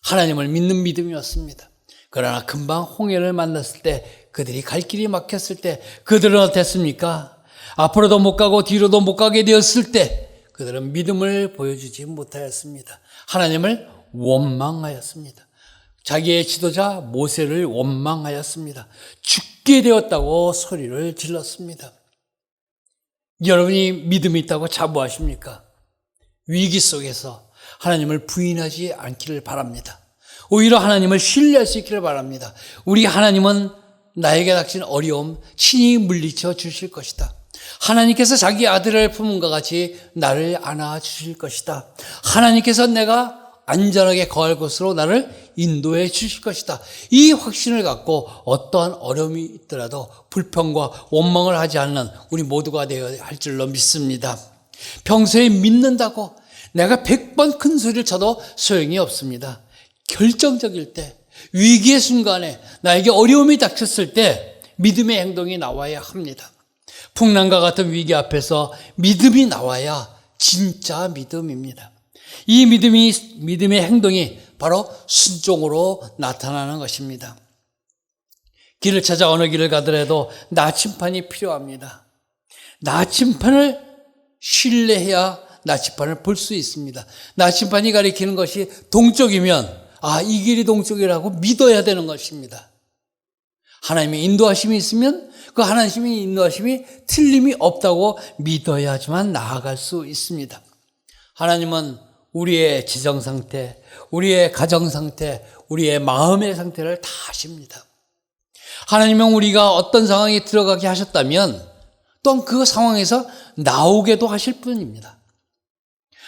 [SPEAKER 6] 하나님을 믿는 믿음이었습니다. 그러나 금방 홍해를 만났을 때 그들이 갈 길이 막혔을 때 그들은 어땠습니까? 앞으로도 못 가고 뒤로도 못 가게 되었을 때 그들은 믿음을 보여주지 못하였습니다. 하나님을 원망하였습니다. 자기의 지도자 모세를 원망하였습니다. 죽게 되었다고 소리를 질렀습니다. 여러분이 믿음이 있다고 자부하십니까? 위기 속에서 하나님을 부인하지 않기를 바랍니다. 오히려 하나님을 신뢰할 수 있기를 바랍니다. 우리 하나님은 나에게 닥친 어려움 친히 물리쳐 주실 것이다. 하나님께서 자기 아들을 품은과 같이 나를 안아 주실 것이다. 하나님께서 내가 안전하게 거할 곳으로 나를 인도해 주실 것이다. 이 확신을 갖고 어떠한 어려움이 있더라도 불평과 원망을 하지 않는 우리 모두가 되어야 할 줄로 믿습니다. 평소에 믿는다고 내가 100번 큰 소리를 쳐도 소용이 없습니다. 결정적일 때, 위기의 순간에 나에게 어려움이 닥쳤을 때 믿음의 행동이 나와야 합니다. 풍랑과 같은 위기 앞에서 믿음이 나와야 진짜 믿음입니다. 이 믿음의 행동이 바로 순종으로 나타나는 것입니다. 길을 찾아 어느 길을 가더라도 나침판이 필요합니다. 나침판을 신뢰해야 나침판을 볼 수 있습니다. 나침판이 가리키는 것이 동쪽이면 이 길이 동쪽이라고 믿어야 되는 것입니다. 하나님의 인도하심이 있으면 그 하나님의 인도하심이 틀림이 없다고 믿어야지만 나아갈 수 있습니다. 하나님은 우리의 지정 상태, 우리의 가정 상태, 우리의 마음의 상태를 다 아십니다. 하나님은 우리가 어떤 상황에 들어가게 하셨다면 또한 그 상황에서 나오게도 하실 분입니다.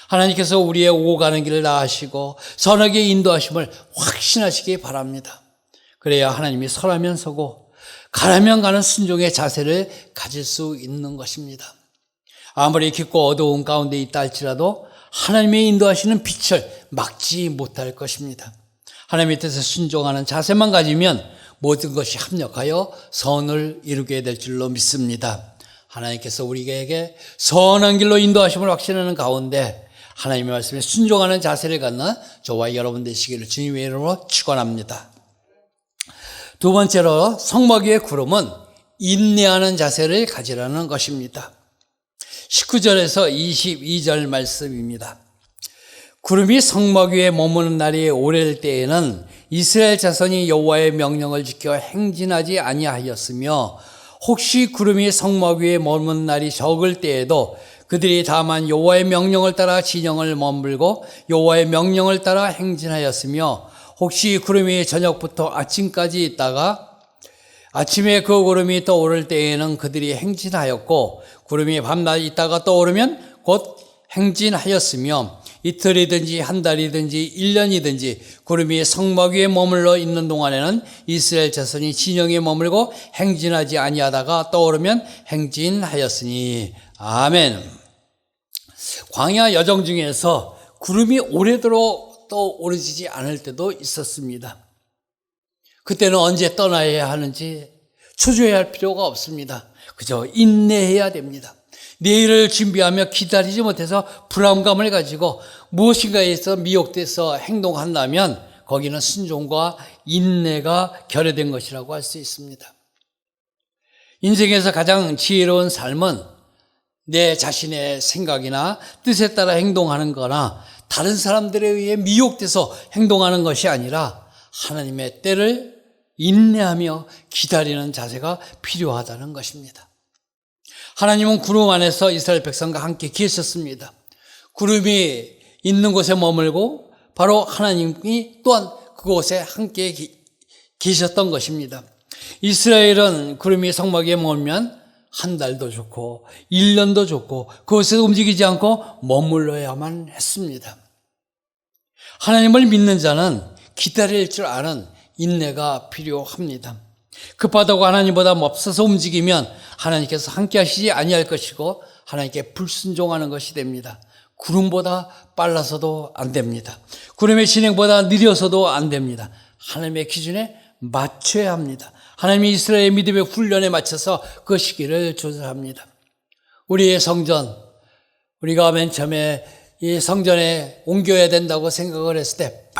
[SPEAKER 6] 하나님께서 우리의 오고 가는 길을 다 아시고 선하게 인도하심을 확신하시기 바랍니다. 그래야 하나님이 서라면 서고 가라면 가는 순종의 자세를 가질 수 있는 것입니다. 아무리 깊고 어두운 가운데 있다 할지라도 하나님의 인도하시는 빛을 막지 못할 것입니다. 하나님의 뜻에 순종하는 자세만 가지면 모든 것이 합력하여 선을 이루게 될 줄로 믿습니다. 하나님께서 우리에게 선한 길로 인도하심을 확신하는 가운데 하나님의 말씀에 순종하는 자세를 갖는 저와 여러분 되시기를 주님의 이름으로 축원합니다. 두 번째로 성막 위의 구름은 인내하는 자세를 가지라는 것입니다. 19절에서 22절 말씀입니다. 구름이 성막 위에 머무는 날이 오래될 때에는 이스라엘 자손이 여호와의 명령을 지켜 행진하지 아니하였으며 혹시 구름이 성막 위에 머무는 날이 적을 때에도 그들이 다만 여호와의 명령을 따라 진영을 머물고 여호와의 명령을 따라 행진하였으며 혹시 구름이 저녁부터 아침까지 있다가 아침에 그 구름이 떠오를 때에는 그들이 행진하였고 구름이 밤낮 있다가 떠오르면 곧 행진하였으며 이틀이든지 한 달이든지 1년이든지 구름이 성막 위에 머물러 있는 동안에는 이스라엘 자손이 진영에 머물고 행진하지 아니하다가 떠오르면 행진하였으니 아멘. 광야 여정 중에서 구름이 오래도록 떠오르지 않을 때도 있었습니다. 그때는 언제 떠나야 하는지 초조해야 할 필요가 없습니다. 그저 인내해야 됩니다. 내일을 준비하며 기다리지 못해서 불안감을 가지고 무엇인가에서 미혹돼서 행동한다면 거기는 순종과 인내가 결여된 것이라고 할 수 있습니다. 인생에서 가장 지혜로운 삶은 내 자신의 생각이나 뜻에 따라 행동하는 거나 다른 사람들에 의해 미혹돼서 행동하는 것이 아니라 하나님의 때를 인내하며 기다리는 자세가 필요하다는 것입니다. 하나님은 구름 안에서 이스라엘 백성과 함께 계셨습니다. 구름이 있는 곳에 머물고 바로 하나님이 또한 그곳에 함께 계셨던 것입니다. 이스라엘은 구름이 성막에 머물면 한 달도 좋고 1년도 좋고 그곳에서 움직이지 않고 머물러야만 했습니다. 하나님을 믿는 자는 기다릴 줄 아는 인내가 필요합니다. 급하다고 하나님보다 멈춰서 움직이면 하나님께서 함께 하시지 아니할 것이고 하나님께 불순종하는 것이 됩니다. 구름보다 빨라서도 안 됩니다. 구름의 진행보다 느려서도 안 됩니다. 하나님의 기준에 맞춰야 합니다. 하나님이 이스라엘의 믿음의 훈련에 맞춰서 그 시기를 조절합니다. 우리의 성전, 우리가 맨 처음에 이 성전에 옮겨야 된다고 생각을 했을 때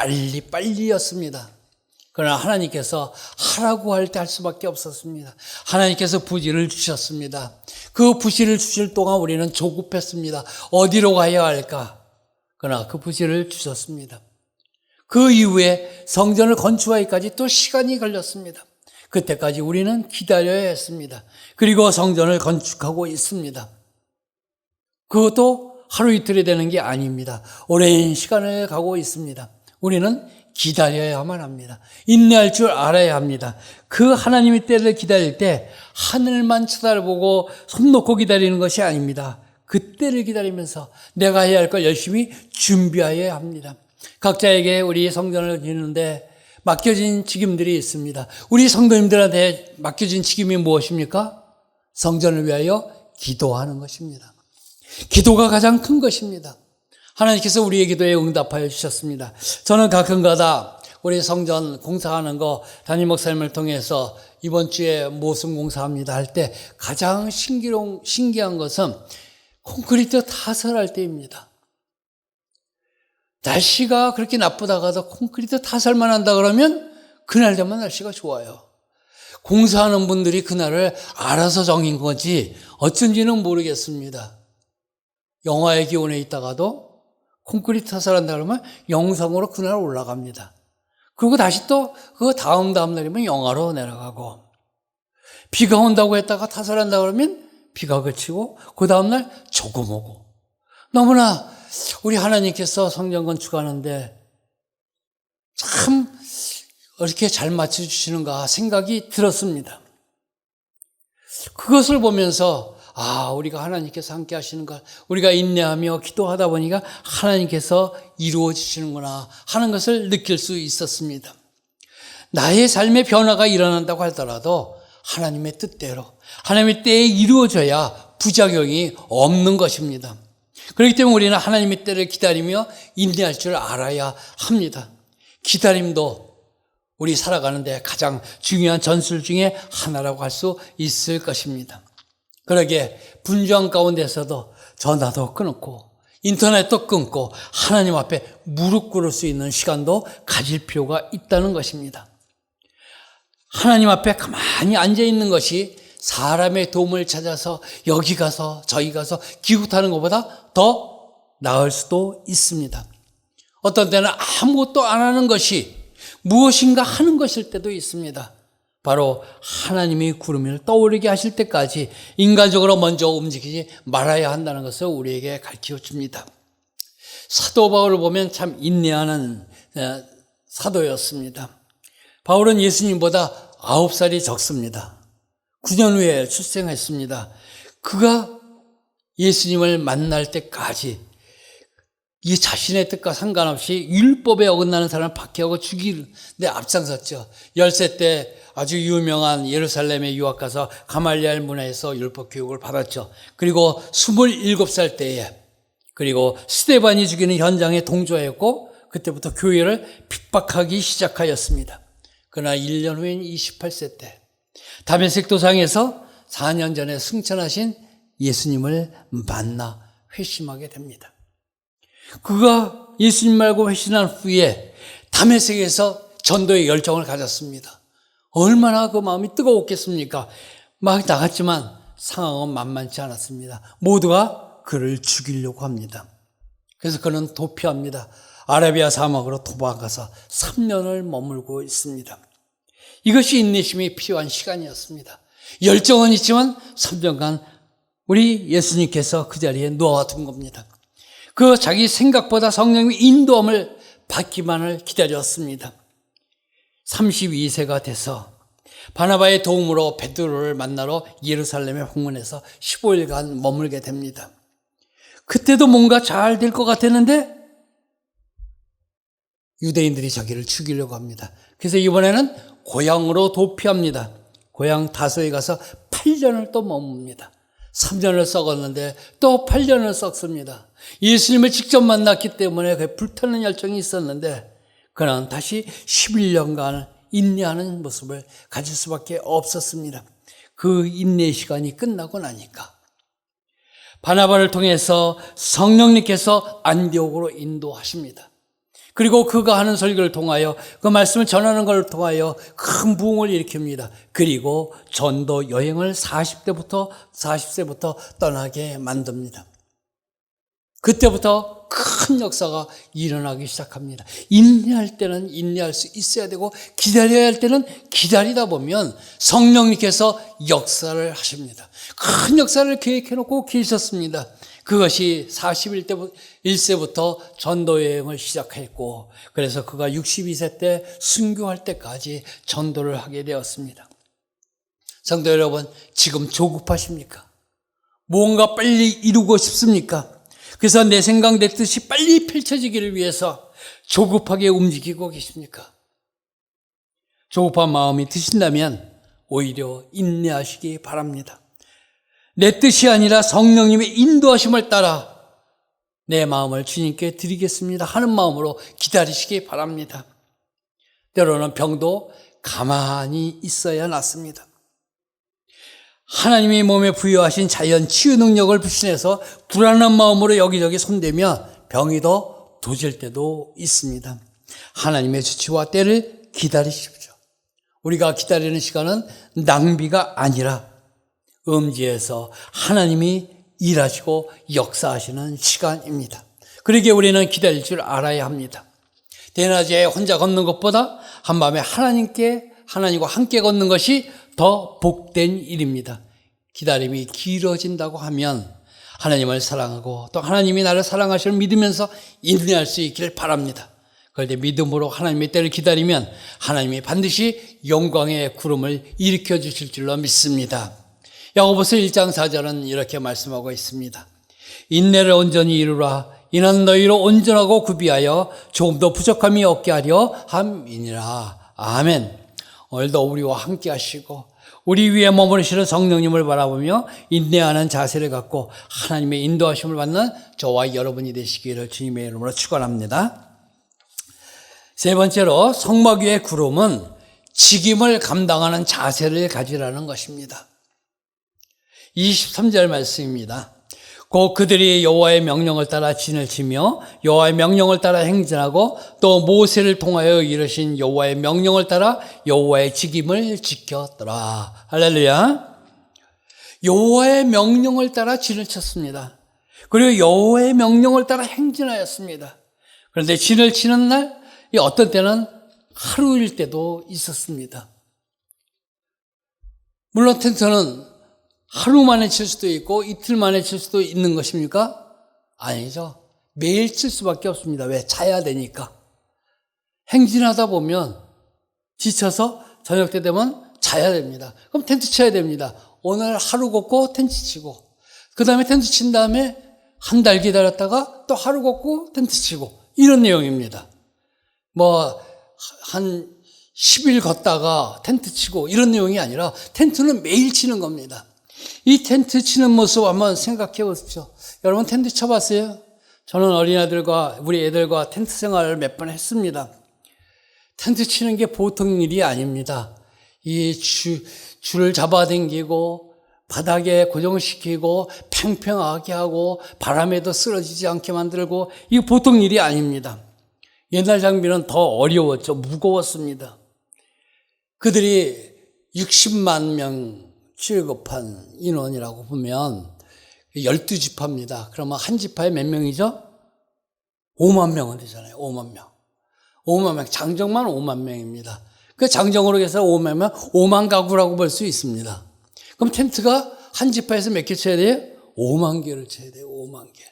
[SPEAKER 6] 빨리였습니다. 그러나 하나님께서 하라고 할 때 할 수밖에 없었습니다. 하나님께서 부지를 주셨습니다. 그 부지를 주실 동안 우리는 조급했습니다. 어디로 가야 할까? 그러나 그 부지를 주셨습니다. 그 이후에 성전을 건축하기까지 또 시간이 걸렸습니다. 그때까지 우리는 기다려야 했습니다. 그리고 성전을 건축하고 있습니다. 그것도 하루 이틀이 되는 게 아닙니다. 오랜 시간을 가고 있습니다. 우리는 기다려야만 합니다. 인내할 줄 알아야 합니다. 그 하나님의 때를 기다릴 때 하늘만 쳐다보고 손 놓고 기다리는 것이 아닙니다. 그 때를 기다리면서 내가 해야 할 걸 열심히 준비해야 합니다. 각자에게 우리 성전을 짓는데 맡겨진 책임들이 있습니다. 우리 성도님들한테 맡겨진 책임이 무엇입니까? 성전을 위하여 기도하는 것입니다. 기도가 가장 큰 것입니다. 하나님께서 우리의 기도에 응답하여 주셨습니다. 저는 가끔가다 우리 성전 공사하는 거 담임 목사님을 통해서 이번 주에 무슨 공사합니다 할 때 가장 신기한 것은 콘크리트 타설할 때입니다. 날씨가 그렇게 나쁘다가도 콘크리트 타설만 한다 그러면 그날 되면 날씨가 좋아요. 공사하는 분들이 그날을 알아서 정인 건지 어쩐지는 모르겠습니다. 영하의 기온에 있다가도 콘크리트 타설한다 그러면 영상으로 그날 올라갑니다. 그리고 다시 또 그 다음 날이면 영하로 내려가고, 비가 온다고 했다가 타설한다 그러면 비가 그치고 그 다음 날 조금 오고. 너무나 우리 하나님께서 성전 건축하는데 참 이렇게 잘 맞춰주시는가 생각이 들었습니다. 그것을 보면서 우리가 하나님께서 함께 하시는 걸 우리가 인내하며 기도하다 보니까 하나님께서 이루어지시는구나 하는 것을 느낄 수 있었습니다. 나의 삶의 변화가 일어난다고 하더라도 하나님의 뜻대로 하나님의 때에 이루어져야 부작용이 없는 것입니다. 그렇기 때문에 우리는 하나님의 때를 기다리며 인내할 줄 알아야 합니다. 기다림도 우리 살아가는데 가장 중요한 전술 중에 하나라고 할 수 있을 것입니다. 그러게 분주한 가운데서도 전화도 끊고 인터넷도 끊고 하나님 앞에 무릎 꿇을 수 있는 시간도 가질 필요가 있다는 것입니다. 하나님 앞에 가만히 앉아 있는 것이 사람의 도움을 찾아서 여기 가서 저기 가서 기웃하는 것보다 더 나을 수도 있습니다. 어떤 때는 아무것도 안 하는 것이 무엇인가 하는 것일 때도 있습니다. 바로 하나님이 구름을 떠오르게 하실 때까지 인간적으로 먼저 움직이지 말아야 한다는 것을 우리에게 가르쳐 줍니다. 사도 바울을 보면 참 인내하는 사도였습니다. 바울은 예수님보다 9살이 적습니다. 9년 후에 출생했습니다. 그가 예수님을 만날 때까지 이 자신의 뜻과 상관없이 율법에 어긋나는 사람을 박해하고 죽이는데 앞장섰죠. 10세 때 아주 유명한 예루살렘에 유학 가서 가말리엘 문화에서 율법 교육을 받았죠. 그리고 27살 때에 그리고 스데반이 죽이는 현장에 동조하였고 그때부터 교회를 핍박하기 시작하였습니다. 그러나 1년 후인 28세 때 다메섹 도상에서 4년 전에 승천하신 예수님을 만나 회심하게 됩니다. 그가 예수님 말고 회심한 후에 다메섹에서 전도의 열정을 가졌습니다. 얼마나 그 마음이 뜨거웠겠습니까? 막 나갔지만 상황은 만만치 않았습니다. 모두가 그를 죽이려고 합니다. 그래서 그는 도피합니다. 아라비아 사막으로 도망가서 3년을 머물고 있습니다. 이것이 인내심이 필요한 시간이었습니다. 열정은 있지만 3년간 우리 예수님께서 그 자리에 놓아둔 겁니다. 그 자기 생각보다 성령의 인도함을 받기만을 기다렸습니다. 32세가 돼서 바나바의 도움으로 베드로를 만나러 예루살렘에 방문해서 15일간 머물게 됩니다. 그때도 뭔가 잘 될 것 같았는데 유대인들이 자기를 죽이려고 합니다. 그래서 이번에는 고향으로 도피합니다. 고향 다소에 가서 8년을 또 머뭅니다. 3년을 썩었는데 또 8년을 썩습니다. 예수님을 직접 만났기 때문에 그 불타는 열정이 있었는데 그는 다시 11년간 인내하는 모습을 가질 수밖에 없었습니다. 그 인내의 시간이 끝나고 나니까 바나바를 통해서 성령님께서 안디옥으로 인도하십니다. 그리고 그가 하는 설교를 통하여 그 말씀을 전하는 걸 통하여 큰 부흥을 일으킵니다. 그리고 전도 여행을 40세부터 떠나게 만듭니다. 그때부터 큰 역사가 일어나기 시작합니다. 인내할 때는 인내할 수 있어야 되고 기다려야 할 때는 기다리다 보면 성령님께서 역사를 하십니다. 큰 역사를 계획해놓고 계셨습니다. 그것이 41세부터 전도여행을 시작했고 그래서 그가 62세 때 순교할 때까지 전도를 하게 되었습니다. 성도 여러분, 지금 조급하십니까? 뭔가 빨리 이루고 싶습니까? 그래서 내 생각 내 뜻이 빨리 펼쳐지기를 위해서 조급하게 움직이고 계십니까? 조급한 마음이 드신다면 오히려 인내하시기 바랍니다. 내 뜻이 아니라 성령님의 인도하심을 따라 내 마음을 주님께 드리겠습니다 하는 마음으로 기다리시기 바랍니다. 때로는 병도 가만히 있어야 낫습니다. 하나님이 몸에 부여하신 자연 치유 능력을 불신해서 불안한 마음으로 여기저기 손대면 병이 더 도질 때도 있습니다. 하나님의 주치와 때를 기다리십시오. 우리가 기다리는 시간은 낭비가 아니라 음지에서 하나님이 일하시고 역사하시는 시간입니다. 그러기에 우리는 기다릴 줄 알아야 합니다. 대낮에 혼자 걷는 것보다 한밤에 하나님과 함께 걷는 것이 더 복된 일입니다. 기다림이 길어진다고 하면 하나님을 사랑하고 또 하나님이 나를 사랑하시는 믿으면서 인내할 수 있기를 바랍니다. 그런데 믿음으로 하나님의 때를 기다리면 하나님이 반드시 영광의 구름을 일으켜 주실 줄로 믿습니다. 야고보서 1장 4절은 이렇게 말씀하고 있습니다. 인내를 온전히 이루라. 이는 너희로 온전하고 구비하여 조금도 부족함이 없게 하려 함이니라. 아멘. 오늘도 우리와 함께 하시고 우리 위에 머무르시는 성령님을 바라보며 인내하는 자세를 갖고 하나님의 인도하심을 받는 저와 여러분이 되시기를 주님의 이름으로 축원합니다. 세 번째로 성막 위의 구름은 직임을 감당하는 자세를 가지라는 것입니다. 23절 말씀입니다. 곧 그들이 여호와의 명령을 따라 진을 치며 여호와의 명령을 따라 행진하고 또 모세를 통하여 이르신 여호와의 명령을 따라 여호와의 직임을 지켰더라. 할렐루야. 여호와의 명령을 따라 진을 쳤습니다. 그리고 여호와의 명령을 따라 행진하였습니다. 그런데 진을 치는 날 어떤 때는 하루일 때도 있었습니다. 물론 텐트는 하루 만에 칠 수도 있고 이틀 만에 칠 수도 있는 것입니까? 아니죠. 매일 칠 수밖에 없습니다. 왜? 자야 되니까. 행진하다 보면 지쳐서 저녁 때 되면 자야 됩니다. 그럼 텐트 쳐야 됩니다. 오늘 하루 걷고 텐트 치고 그 다음에 텐트 친 다음에 한 달 기다렸다가 또 하루 걷고 텐트 치고 이런 내용입니다. 한 10일 걷다가 텐트 치고 이런 내용이 아니라 텐트는 매일 치는 겁니다. 이 텐트 치는 모습 한번 생각해 보십시오. 여러분 텐트 쳐봤어요? 저는 어린아들과 우리 애들과 텐트 생활을 몇 번 했습니다. 텐트 치는 게 보통 일이 아닙니다. 이 줄을 잡아당기고 바닥에 고정시키고 팽팽하게 하고 바람에도 쓰러지지 않게 만들고 이게 보통 일이 아닙니다. 옛날 장비는 더 어려웠죠. 무거웠습니다. 그들이 60만 명 취급한 인원이라고 보면 12지파입니다. 그러면 한 지파에 몇 명이죠? 5만 명은 되잖아요. 5만 명. 5만 명. 장정만 5만 명입니다. 그 장정으로 해서 5만 명, 5만 가구라고 볼 수 있습니다. 그럼 텐트가 한 지파에서 몇 개 쳐야 돼요? 5만 개를 쳐야 돼요. 5만 개.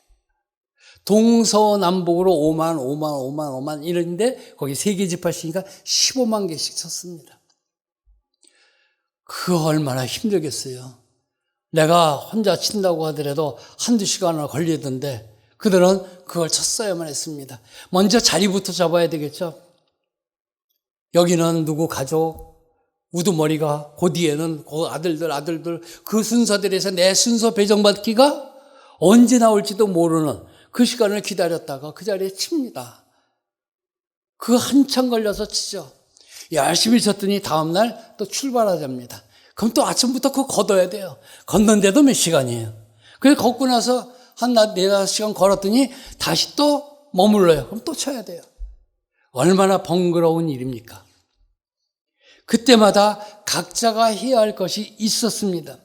[SPEAKER 6] 동서남북으로 5만 이런데 거기 3개 지파시니까 15만 개씩 쳤습니다. 그거 얼마나 힘들겠어요. 내가 혼자 친다고 하더라도 한두 시간은 걸리던데 그들은 그걸 쳤어야만 했습니다. 먼저 자리부터 잡아야 되겠죠. 여기는 누구 가족, 우두머리가 그 뒤에는 그 아들들 그 순서들에서 내 순서 배정받기가 언제 나올지도 모르는 그 시간을 기다렸다가 그 자리에 칩니다. 그 한참 걸려서 치죠. 열심히 쳤더니 다음날 또 출발하자입니다. 그럼 또 아침부터 그거 걷어야 돼요. 걷는데도 몇 시간이에요. 그래서 걷고 나서 한 4-5시간 걸었더니 다시 또 머물러요. 그럼 또 쳐야 돼요. 얼마나 번거로운 일입니까? 그때마다 각자가 해야 할 것이 있었습니다.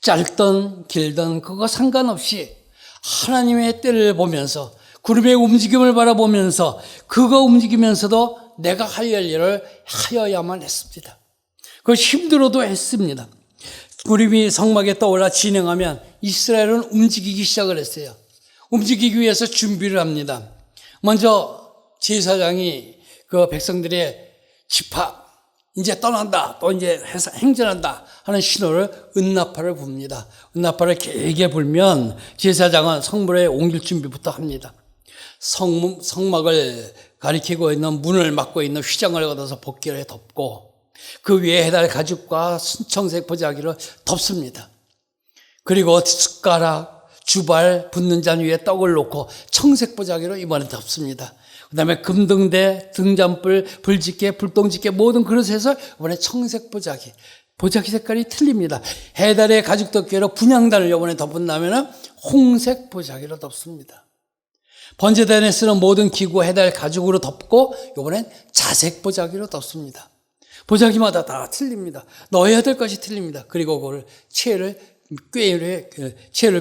[SPEAKER 6] 짧든 길든 그거 상관없이 하나님의 때를 보면서 구름의 움직임을 바라보면서 그거 움직이면서도 내가 해야 할 일을 하여야만 했습니다. 그 힘들어도 했습니다. 구름이 성막에 떠올라 진행하면 이스라엘은 움직이기 시작을 했어요. 움직이기 위해서 준비를 합니다. 먼저 제사장이 그 백성들의 집합, 이제 떠난다, 또 이제 행진한다 하는 신호를 은나팔을 붑니다. 은나팔을 길게 불면 제사장은 성물에 옮길 준비부터 합니다. 성막을 가리키고 있는 문을 막고 있는 휘장을 걷어서 복개를 덮고 그 위에 해달 가죽과 순청색 보자기를 덮습니다. 그리고 숟가락, 주발, 붓는 잔 위에 떡을 놓고 청색 보자기로 이번에 덮습니다. 그 다음에 금등대, 등잔불, 불집게, 불똥집게 모든 그릇에서 이번에 청색 보자기 색깔이 틀립니다. 해달의 가죽 덮개로 분향단을 이번에 덮은 다음에는 홍색 보자기로 덮습니다. 번제단에 쓰는 모든 기구 해달 가죽으로 덮고 이번엔 자색 보자기로 덮습니다. 보자기마다 다 틀립니다. 넣어야 될 것이 틀립니다. 그리고 그걸 채를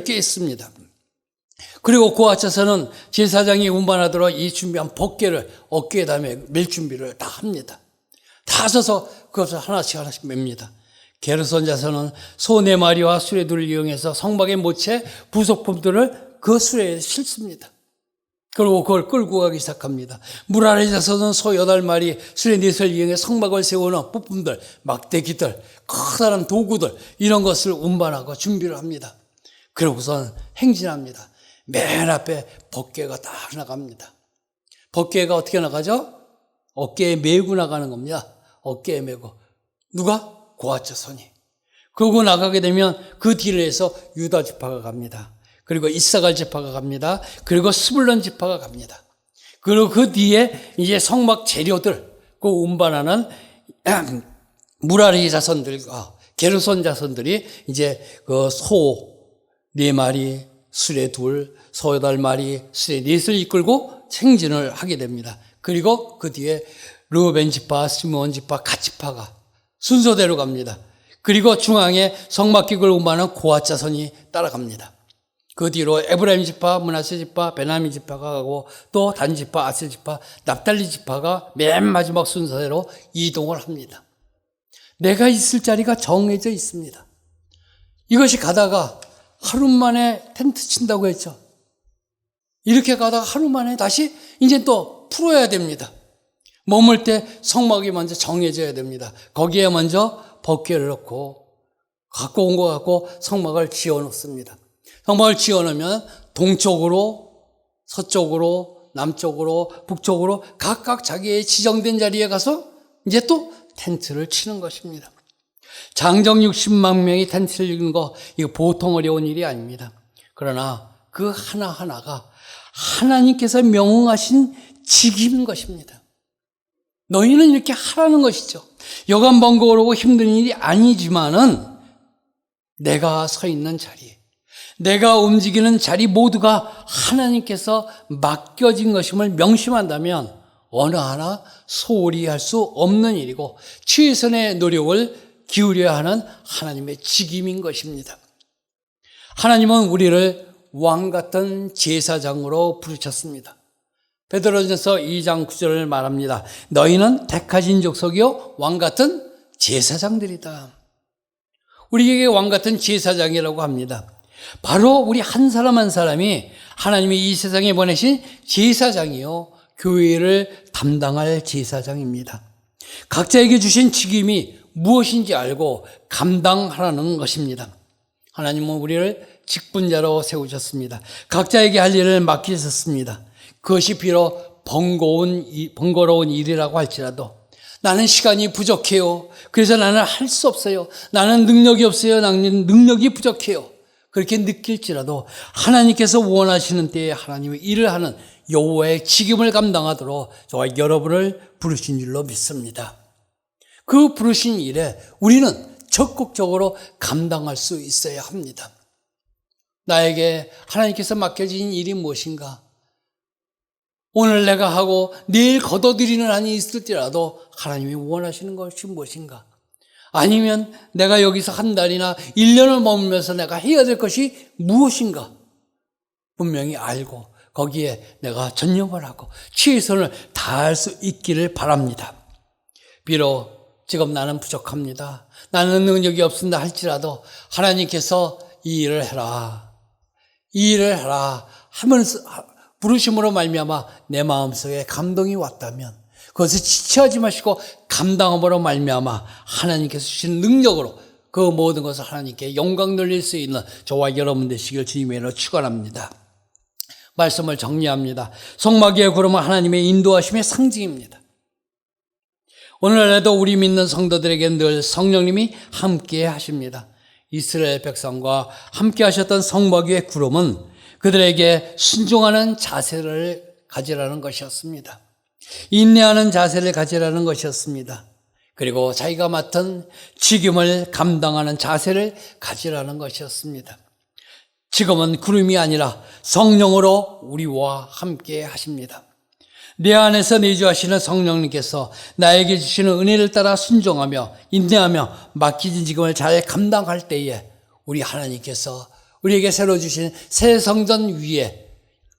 [SPEAKER 6] 꿰습니다. 그리고 그 앞에서는 제사장이 운반하도록 이 준비한 법궤를 어깨에 담에 맬 준비를 다 합니다. 다 서서 그것을 하나씩 맵니다. 게르손 자손은 소 4마리와 수레 2를 이용해서 성막의 모체 부속품들을 그 수레에 실습니다. 그리고 그걸 끌고 가기 시작합니다. 무라리 자손은 소 8마리, 수레 4을 이용해 성막을 세우는 부품들, 막대기들, 커다란 도구들 이런 것을 운반하고 준비를 합니다. 그러고선 행진합니다. 맨 앞에 법궤가 딱 나갑니다. 법궤가 어떻게 나가죠? 어깨에 메고 나가는 겁니다. 어깨에 메고. 누가? 고앗 자손이. 그러고 나가게 되면 그 뒤를 해서 유다 지파가 갑니다. 그리고 이사갈 지파가 갑니다. 그리고 스불론 지파가 갑니다. 그리고 그 뒤에 이제 성막 재료들, 그 운반하는 무라리 자손들과 게르손 자손들이 이제 그 소 4마리, 수레 2, 소 8마리, 수레 4을 이끌고 행진을 하게 됩니다. 그리고 그 뒤에 르우벤 지파, 시므온 지파, 갓 지파가 순서대로 갑니다. 그리고 중앙에 성막기구를 운반하는 고앗 자손이 따라갑니다. 그 뒤로 에브라임 지파, 므낫세 지파, 베냐민 지파가 가고 또 단 지파, 아셀 지파, 납달리 지파가 맨 마지막 순서대로 이동을 합니다. 내가 있을 자리가 정해져 있습니다. 이것이 가다가 하루 만에 텐트 친다고 했죠. 이렇게 가다가 하루 만에 다시 이제 또 풀어야 됩니다. 머물 때 성막이 먼저 정해져야 됩니다. 거기에 먼저 법궤를 넣고 갖고 온 거 갖고 성막을 지어 놓습니다. 성막을 지어 놓으면 동쪽으로, 서쪽으로, 남쪽으로, 북쪽으로 각각 자기의 지정된 자리에 가서 이제 또 텐트를 치는 것입니다. 장정 60만 명이 텐트를 치는 거 이거 보통 어려운 일이 아닙니다. 그러나 그 하나하나가 하나님께서 명하신 직임인 것입니다. 너희는 이렇게 하라는 것이죠. 여간 번거롭고 힘든 일이 아니지만은 내가 서 있는 자리, 내가 움직이는 자리 모두가 하나님께서 맡겨진 것임을 명심한다면 어느 하나 소홀히 할 수 없는 일이고 최선의 노력을 기울여야 하는 하나님의 직임인 것입니다. 하나님은 우리를 왕 같은 제사장으로 부르셨습니다. 베드로전서 2장 9절을 말합니다. 너희는 택하신 족속이요 왕 같은 제사장들이다. 우리에게 왕 같은 제사장이라고 합니다. 바로 우리 한 사람 한 사람이 하나님이 이 세상에 보내신 제사장이요 교회를 담당할 제사장입니다. 각자에게 주신 직임이 무엇인지 알고 감당하라는 것입니다. 하나님은 우리를 직분자로 세우셨습니다. 각자에게 할 일을 맡기셨습니다. 그것이 비록 번거로운 일이라고 할지라도 나는 시간이 부족해요. 그래서 나는 할 수 없어요. 나는 능력이 없어요. 나는 능력이 부족해요. 그렇게 느낄지라도 하나님께서 원하시는 때에 하나님의 일을 하는 여호와의 직임을 감당하도록 저와 여러분을 부르신 줄로 믿습니다. 그 부르신 일에 우리는 적극적으로 감당할 수 있어야 합니다. 나에게 하나님께서 맡겨진 일이 무엇인가? 오늘 내가 하고 내일 거둬들이는 한이 있을지라도 하나님이 원하시는 것이 무엇인가? 아니면 내가 여기서 한 달이나 1년을 머물면서 내가 해야 될 것이 무엇인가? 분명히 알고 거기에 내가 전념을 하고 최선을 다할 수 있기를 바랍니다. 비록 지금 나는 부족합니다. 나는 능력이 없습니다 할지라도 하나님께서 이 일을 해라. 이 일을 해라 하면서 부르심으로 말미암아 내 마음속에 감동이 왔다면 그것을 지체하지 마시고 감당함으로 말미암아 하나님께서 주신 능력으로 그 모든 것을 하나님께 영광 돌릴 수 있는 저와 여러분 되시길 주님의 이름으로 축원합니다. 말씀을 정리합니다. 성막 위의 구름은 하나님의 인도하심의 상징입니다. 오늘날에도 우리 믿는 성도들에게 늘 성령님이 함께 하십니다. 이스라엘 백성과 함께 하셨던 성막 위의 구름은 그들에게 순종하는 자세를 가지라는 것이었습니다. 인내하는 자세를 가지라는 것이었습니다. 그리고 자기가 맡은 직임을 감당하는 자세를 가지라는 것이었습니다. 지금은 구름이 아니라 성령으로 우리와 함께 하십니다. 내 안에서 내주하시는 성령님께서 나에게 주시는 은혜를 따라 순종하며 인내하며 맡기진 직임을 잘 감당할 때에 우리 하나님께서 우리에게 새로 주신 새 성전 위에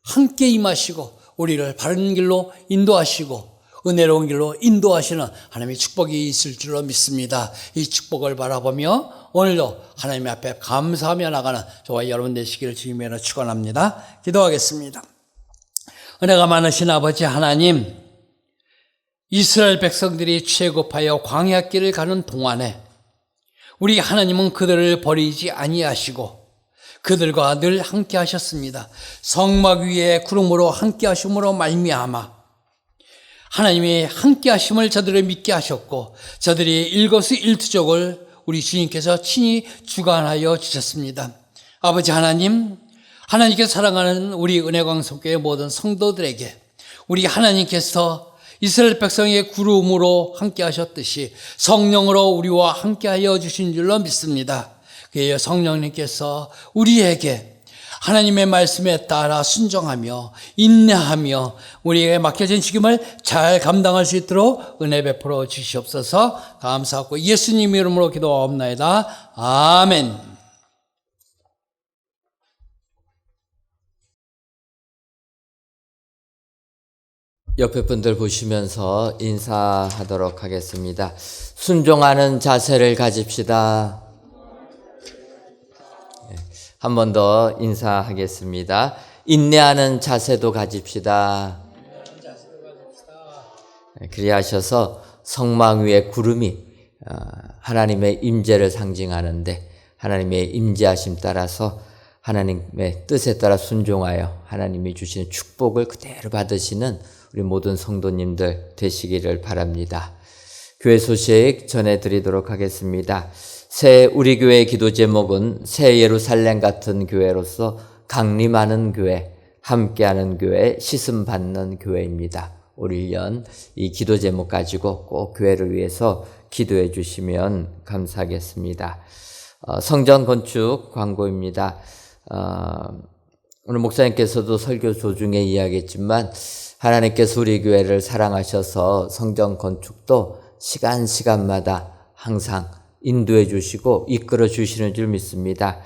[SPEAKER 6] 함께 임하시고 우리를 바른 길로 인도하시고 은혜로운 길로 인도하시는 하나님의 축복이 있을 줄로 믿습니다. 이 축복을 바라보며 오늘도 하나님 앞에 감사하며 나가는 저와 여러분 되시기를 주님의 이름으로 축원합니다. 기도하겠습니다. 은혜가 많으신 아버지 하나님, 이스라엘 백성들이 최고파여 광야 길을 가는 동안에 우리 하나님은 그들을 버리지 아니하시고 그들과 늘 함께 하셨습니다. 성막 위에 구름으로 함께 하심으로 말미암아 하나님이 함께 하심을 저들을 믿게 하셨고 저들이 일거수일투족을 우리 주님께서 친히 주관하여 주셨습니다. 아버지 하나님, 하나님께서 사랑하는 우리 은혜광석교회 모든 성도들에게 우리 하나님께서 이스라엘 백성의 구름으로 함께 하셨듯이 성령으로 우리와 함께 하여 주신 줄로 믿습니다. 그의 성령님께서 우리에게 하나님의 말씀에 따라 순종하며 인내하며 우리에게 맡겨진 직임을 잘 감당할 수 있도록 은혜 베풀어 주시옵소서. 감사하고 예수님 이름으로 기도하옵나이다. 아멘.
[SPEAKER 4] 옆에 분들 보시면서 인사하도록 하겠습니다. 순종하는 자세를 가집시다. 한 번 더 인사하겠습니다. 인내하는 자세도 가집시다. 그리하셔서 성막 위에 구름이 하나님의 임재를 상징하는데 하나님의 임재하심 따라서 하나님의 뜻에 따라 순종하여 하나님이 주시는 축복을 그대로 받으시는 우리 모든 성도님들 되시기를 바랍니다. 교회 소식 전해드리도록 하겠습니다. 새 우리 교회의 기도 제목은 새 예루살렘 같은 교회로서 강림하는 교회, 함께하는 교회, 시슴받는 교회입니다. 올 1년 이 기도 제목 가지고 꼭 교회를 위해서 기도해 주시면 감사하겠습니다. 성전 건축 광고입니다. 오늘 목사님께서도 설교 도중에 이야기했지만 하나님께서 우리 교회를 사랑하셔서 성전 건축도 시간마다 항상 인도해 주시고 이끌어 주시는 줄 믿습니다.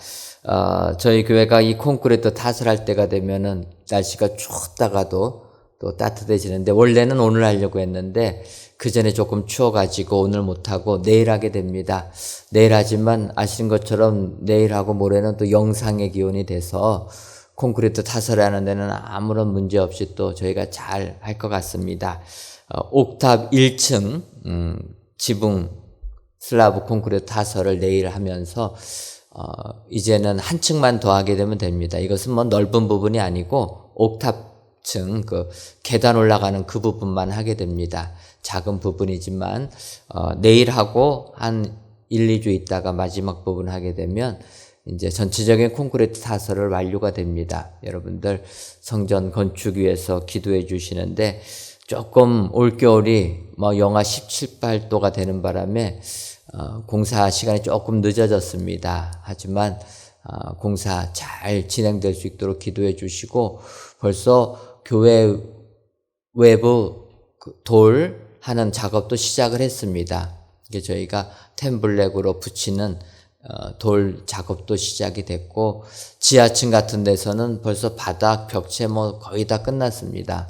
[SPEAKER 4] 저희 교회가 이 콘크리트 탓을 할 때가 되면은 날씨가 춥다가도 또 따뜻해지는데 원래는 오늘 하려고 했는데 그 전에 조금 추워가지고 오늘 못하고 내일 하게 됩니다. 내일 하지만 아시는 것처럼 내일하고 모레는 또 영상의 기온이 돼서 콘크리트 탓을 하는 데는 아무런 문제 없이 또 저희가 잘 할 것 같습니다. 옥탑 1층 지붕 슬라브 콘크리트 타설을 내일 하면서 이제는 한 층만 더 하게 되면 됩니다. 이것은 뭐 넓은 부분이 아니고 옥탑층 그 계단 올라가는 그 부분만 하게 됩니다. 작은 부분이지만 내일 하고 한 1, 2주 있다가 마지막 부분 하게 되면 이제 전체적인 콘크리트 타설을 완료가 됩니다. 여러분들 성전 건축 위해서 기도해 주시는데 조금 올겨울이 뭐 영하 17, 8도가 되는 바람에 공사 시간이 조금 늦어졌습니다. 하지만 공사 잘 진행될 수 있도록 기도해 주시고 벌써 교회 외부 돌 하는 작업도 시작을 했습니다. 이게 저희가 템블랙으로 붙이는 돌 작업도 시작이 됐고, 지하층 같은 데서는 벌써 바닥, 벽체 거의 다 끝났습니다.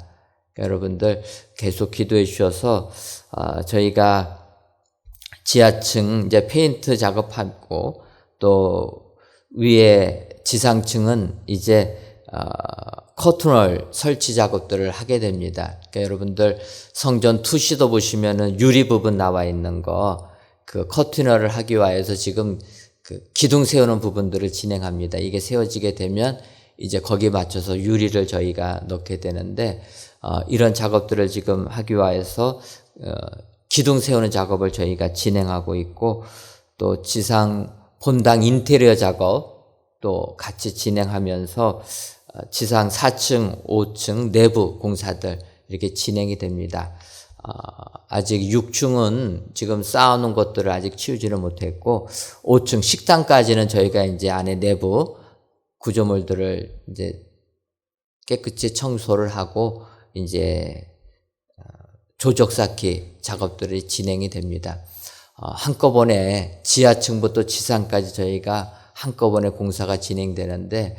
[SPEAKER 4] 그러니까 여러분들 계속 기도해 주셔서 저희가 지하층 이제 페인트 작업하고, 또 위에 지상층은 이제 커튼홀 설치 작업들을 하게 됩니다. 그러니까 여러분들 성전 투시도 보시면은 유리 부분 나와 있는 거, 그 커튼홀을 하기 위해서 지금 그 기둥 세우는 부분들을 진행합니다. 이게 세워지게 되면 이제 거기에 맞춰서 유리를 저희가 넣게 되는데, 이런 작업들을 지금 하기 위해서 기둥 세우는 작업을 저희가 진행하고 있고, 또 지상 본당 인테리어 작업 또 같이 진행하면서 지상 4층, 5층 내부 공사들 이렇게 진행이 됩니다. 아직 6층은 지금 쌓아놓은 것들을 아직 치우지는 못했고, 5층 식당까지는 저희가 이제 안에 내부 구조물들을 이제 깨끗이 청소를 하고 이제 조적 쌓기 작업들이 진행이 됩니다. 한꺼번에 지하층부터 지상까지 저희가 한꺼번에 공사가 진행되는데,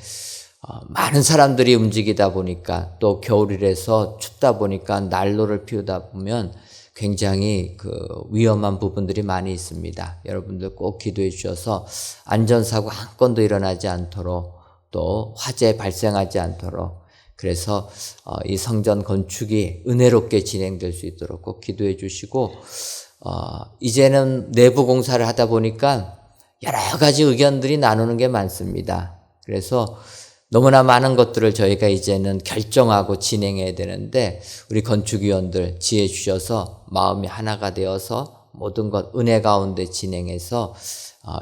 [SPEAKER 4] 많은 사람들이 움직이다 보니까, 또 겨울이라서 춥다 보니까 난로를 피우다 보면 굉장히 위험한 부분들이 많이 있습니다. 여러분들 꼭 기도해 주셔서 안전사고 한 건도 일어나지 않도록, 또 화재 발생하지 않도록, 그래서 이 성전 건축이 은혜롭게 진행될 수 있도록 꼭 기도해 주시고, 이제는 내부 공사를 하다 보니까 여러 가지 의견들이 나누는 게 많습니다. 그래서 너무나 많은 것들을 저희가 이제는 결정하고 진행해야 되는데, 우리 건축위원들 지혜 주셔서 마음이 하나가 되어서 모든 것 은혜 가운데 진행해서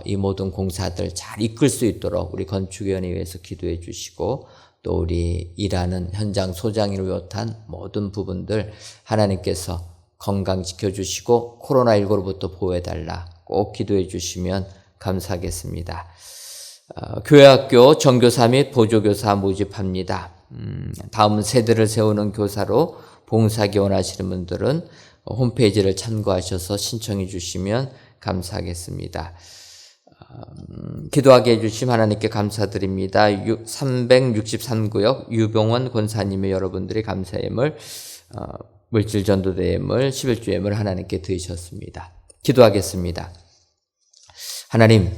[SPEAKER 4] 이 모든 공사들 잘 이끌 수 있도록 우리 건축위원회 위해서 기도해 주시고, 또 우리 일하는 현장 소장님을 비롯한 모든 부분들 하나님께서 건강 지켜주시고 코로나19로부터 보호해달라 꼭 기도해 주시면 감사하겠습니다. 교회학교 전교사 및 보조교사 모집합니다. 다음 세대를 세우는 교사로 봉사하기 원하시는 분들은 홈페이지를 참고하셔서 신청해 주시면 감사하겠습니다. 기도하게 해주심 하나님께 감사드립니다. 363구역 유병원 권사님의 여러분들이 감사예물, 물질 전도대 예물, 11주 예물 하나님께 드리셨습니다. 기도하겠습니다. 하나님,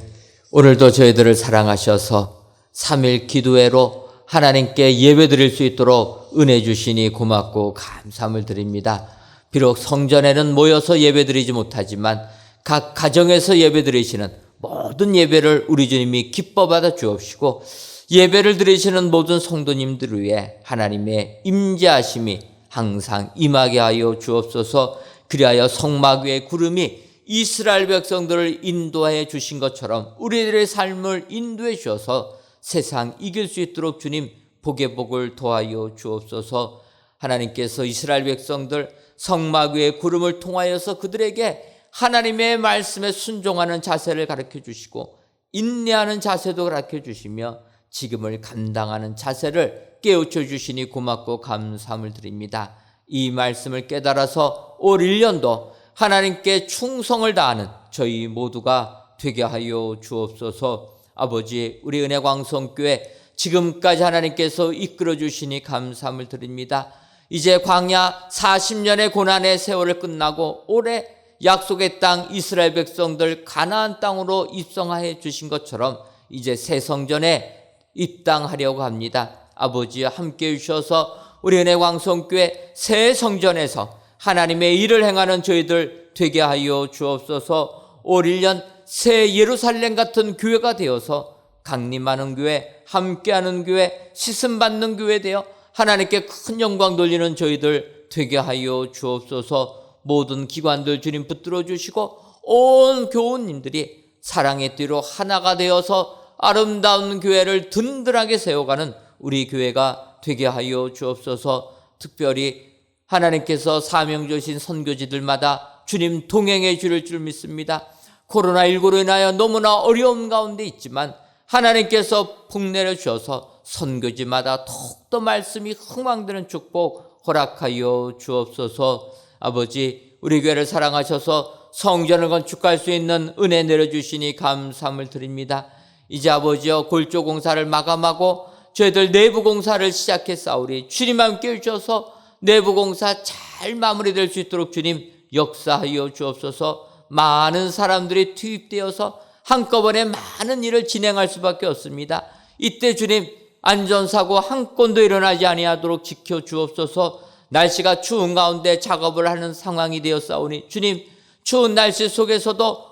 [SPEAKER 4] 오늘도 저희들을 사랑하셔서 3일 기도회로 하나님께 예배 드릴 수 있도록 은혜 주시니 고맙고 감사함을 드립니다. 비록 성전에는 모여서 예배 드리지 못하지만 각 가정에서 예배 드리시는 모든 예배를 우리 주님이 기뻐 받아 주옵시고, 예배를 드리시는 모든 성도님들 위해 하나님의 임재하심이 항상 임하게 하여 주옵소서. 그리하여 성막 위에 구름이 이스라엘 백성들을 인도해 주신 것처럼 우리들의 삶을 인도해 주셔서 세상 이길 수 있도록 주님 복의 복을 더하여 주옵소서. 하나님께서 이스라엘 백성들 성막 위에 구름을 통하여서 그들에게 하나님의 말씀에 순종하는 자세를 가르쳐 주시고, 인내하는 자세도 가르쳐 주시며 지금을 감당하는 자세를 깨우쳐 주시니 고맙고 감사함을 드립니다. 이 말씀을 깨달아서 올 1년도 하나님께 충성을 다하는 저희 모두가 되게 하여 주옵소서. 아버지, 우리 은혜광성교회 지금까지 하나님께서 이끌어 주시니 감사함을 드립니다. 이제 광야 40년의 고난의 세월을 끝나고 올해 약속의 땅 이스라엘 백성들 가나안 땅으로 입성해 주신 것처럼 이제 새 성전에 입당하려고 합니다. 아버지, 함께 해주셔서 우리 은혜광성교회 새 성전에서 하나님의 일을 행하는 저희들 되게 하여 주옵소서. 올 1년 새 예루살렘 같은 교회가 되어서 강림하는 교회, 함께하는 교회, 시슴받는 교회 되어 하나님께 큰 영광 돌리는 저희들 되게 하여 주옵소서. 모든 기관들 주님 붙들어 주시고 온 교우님들이 사랑의 띠로 하나가 되어서 아름다운 교회를 든든하게 세워가는 우리 교회가 되게 하여 주옵소서. 특별히 하나님께서 사명 주신 선교지들마다 주님 동행해 주실 줄 믿습니다. 코로나19로 인하여 너무나 어려움 가운데 있지만 하나님께서 복 내려 주셔서 선교지마다 더욱더 말씀이 흥왕되는 축복 허락하여 주옵소서. 아버지, 우리 교회를 사랑하셔서 성전을 건축할 수 있는 은혜 내려주시니 감사함을 드립니다. 이제 아버지여, 골조 공사를 마감하고 저희들 내부 공사를 시작했사오리. 주님 함께 해주셔서 내부 공사 잘 마무리될 수 있도록 주님 역사하여 주옵소서. 많은 사람들이 투입되어서 한꺼번에 많은 일을 진행할 수밖에 없습니다. 이때 주님, 안전사고 한 건도 일어나지 아니하도록 지켜주옵소서. 날씨가 추운 가운데 작업을 하는 상황이 되었사오니 주님, 추운 날씨 속에서도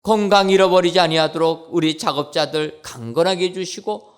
[SPEAKER 4] 건강 잃어버리지 아니하도록 우리 작업자들 강건하게 해주시고,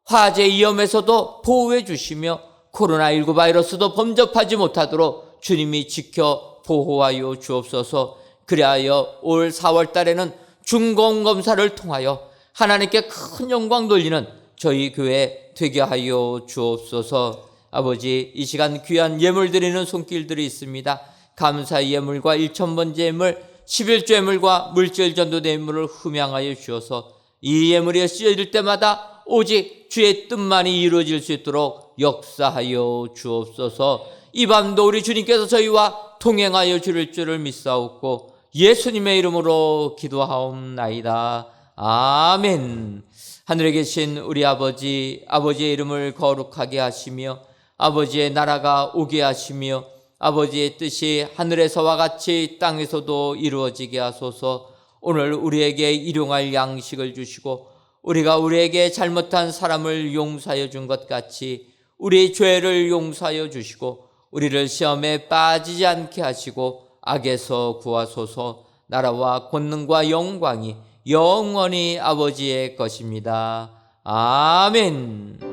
[SPEAKER 4] 화재 위험에서도 보호해 주시며 코로나19 바이러스도 범접하지 못하도록 주님이 지켜 보호하여 주옵소서. 그리하여 올 4월 달에는 중공검사를 통하여 하나님께 큰 영광 돌리는 저희 교회 되게 하여 주옵소서. 아버지, 이 시간 귀한 예물 드리는 손길들이 있습니다. 감사 예물과 1,000번째 예물, 11조 예물과 물질 전도 예물을 흠양하여 주셔서 이 예물이 쓰여질 때마다 오직 주의 뜻만이 이루어질 수 있도록 역사하여 주옵소서. 이 밤도 우리 주님께서 저희와 동행하여 주실 줄을 믿사옵고 예수님의 이름으로 기도하옵나이다. 아멘. 하늘에 계신 우리 아버지, 아버지의 이름을 거룩하게 하시며 아버지의 나라가 오게 하시며 아버지의 뜻이 하늘에서와 같이 땅에서도 이루어지게 하소서. 오늘 우리에게 일용할 양식을 주시고 우리가 우리에게 잘못한 사람을 용서하여 준 것 같이 우리 죄를 용서하여 주시고 우리를 시험에 빠지지 않게 하시고 악에서 구하소서. 나라와 권능과 영광이 영원히 아버지의 것입니다. 아멘.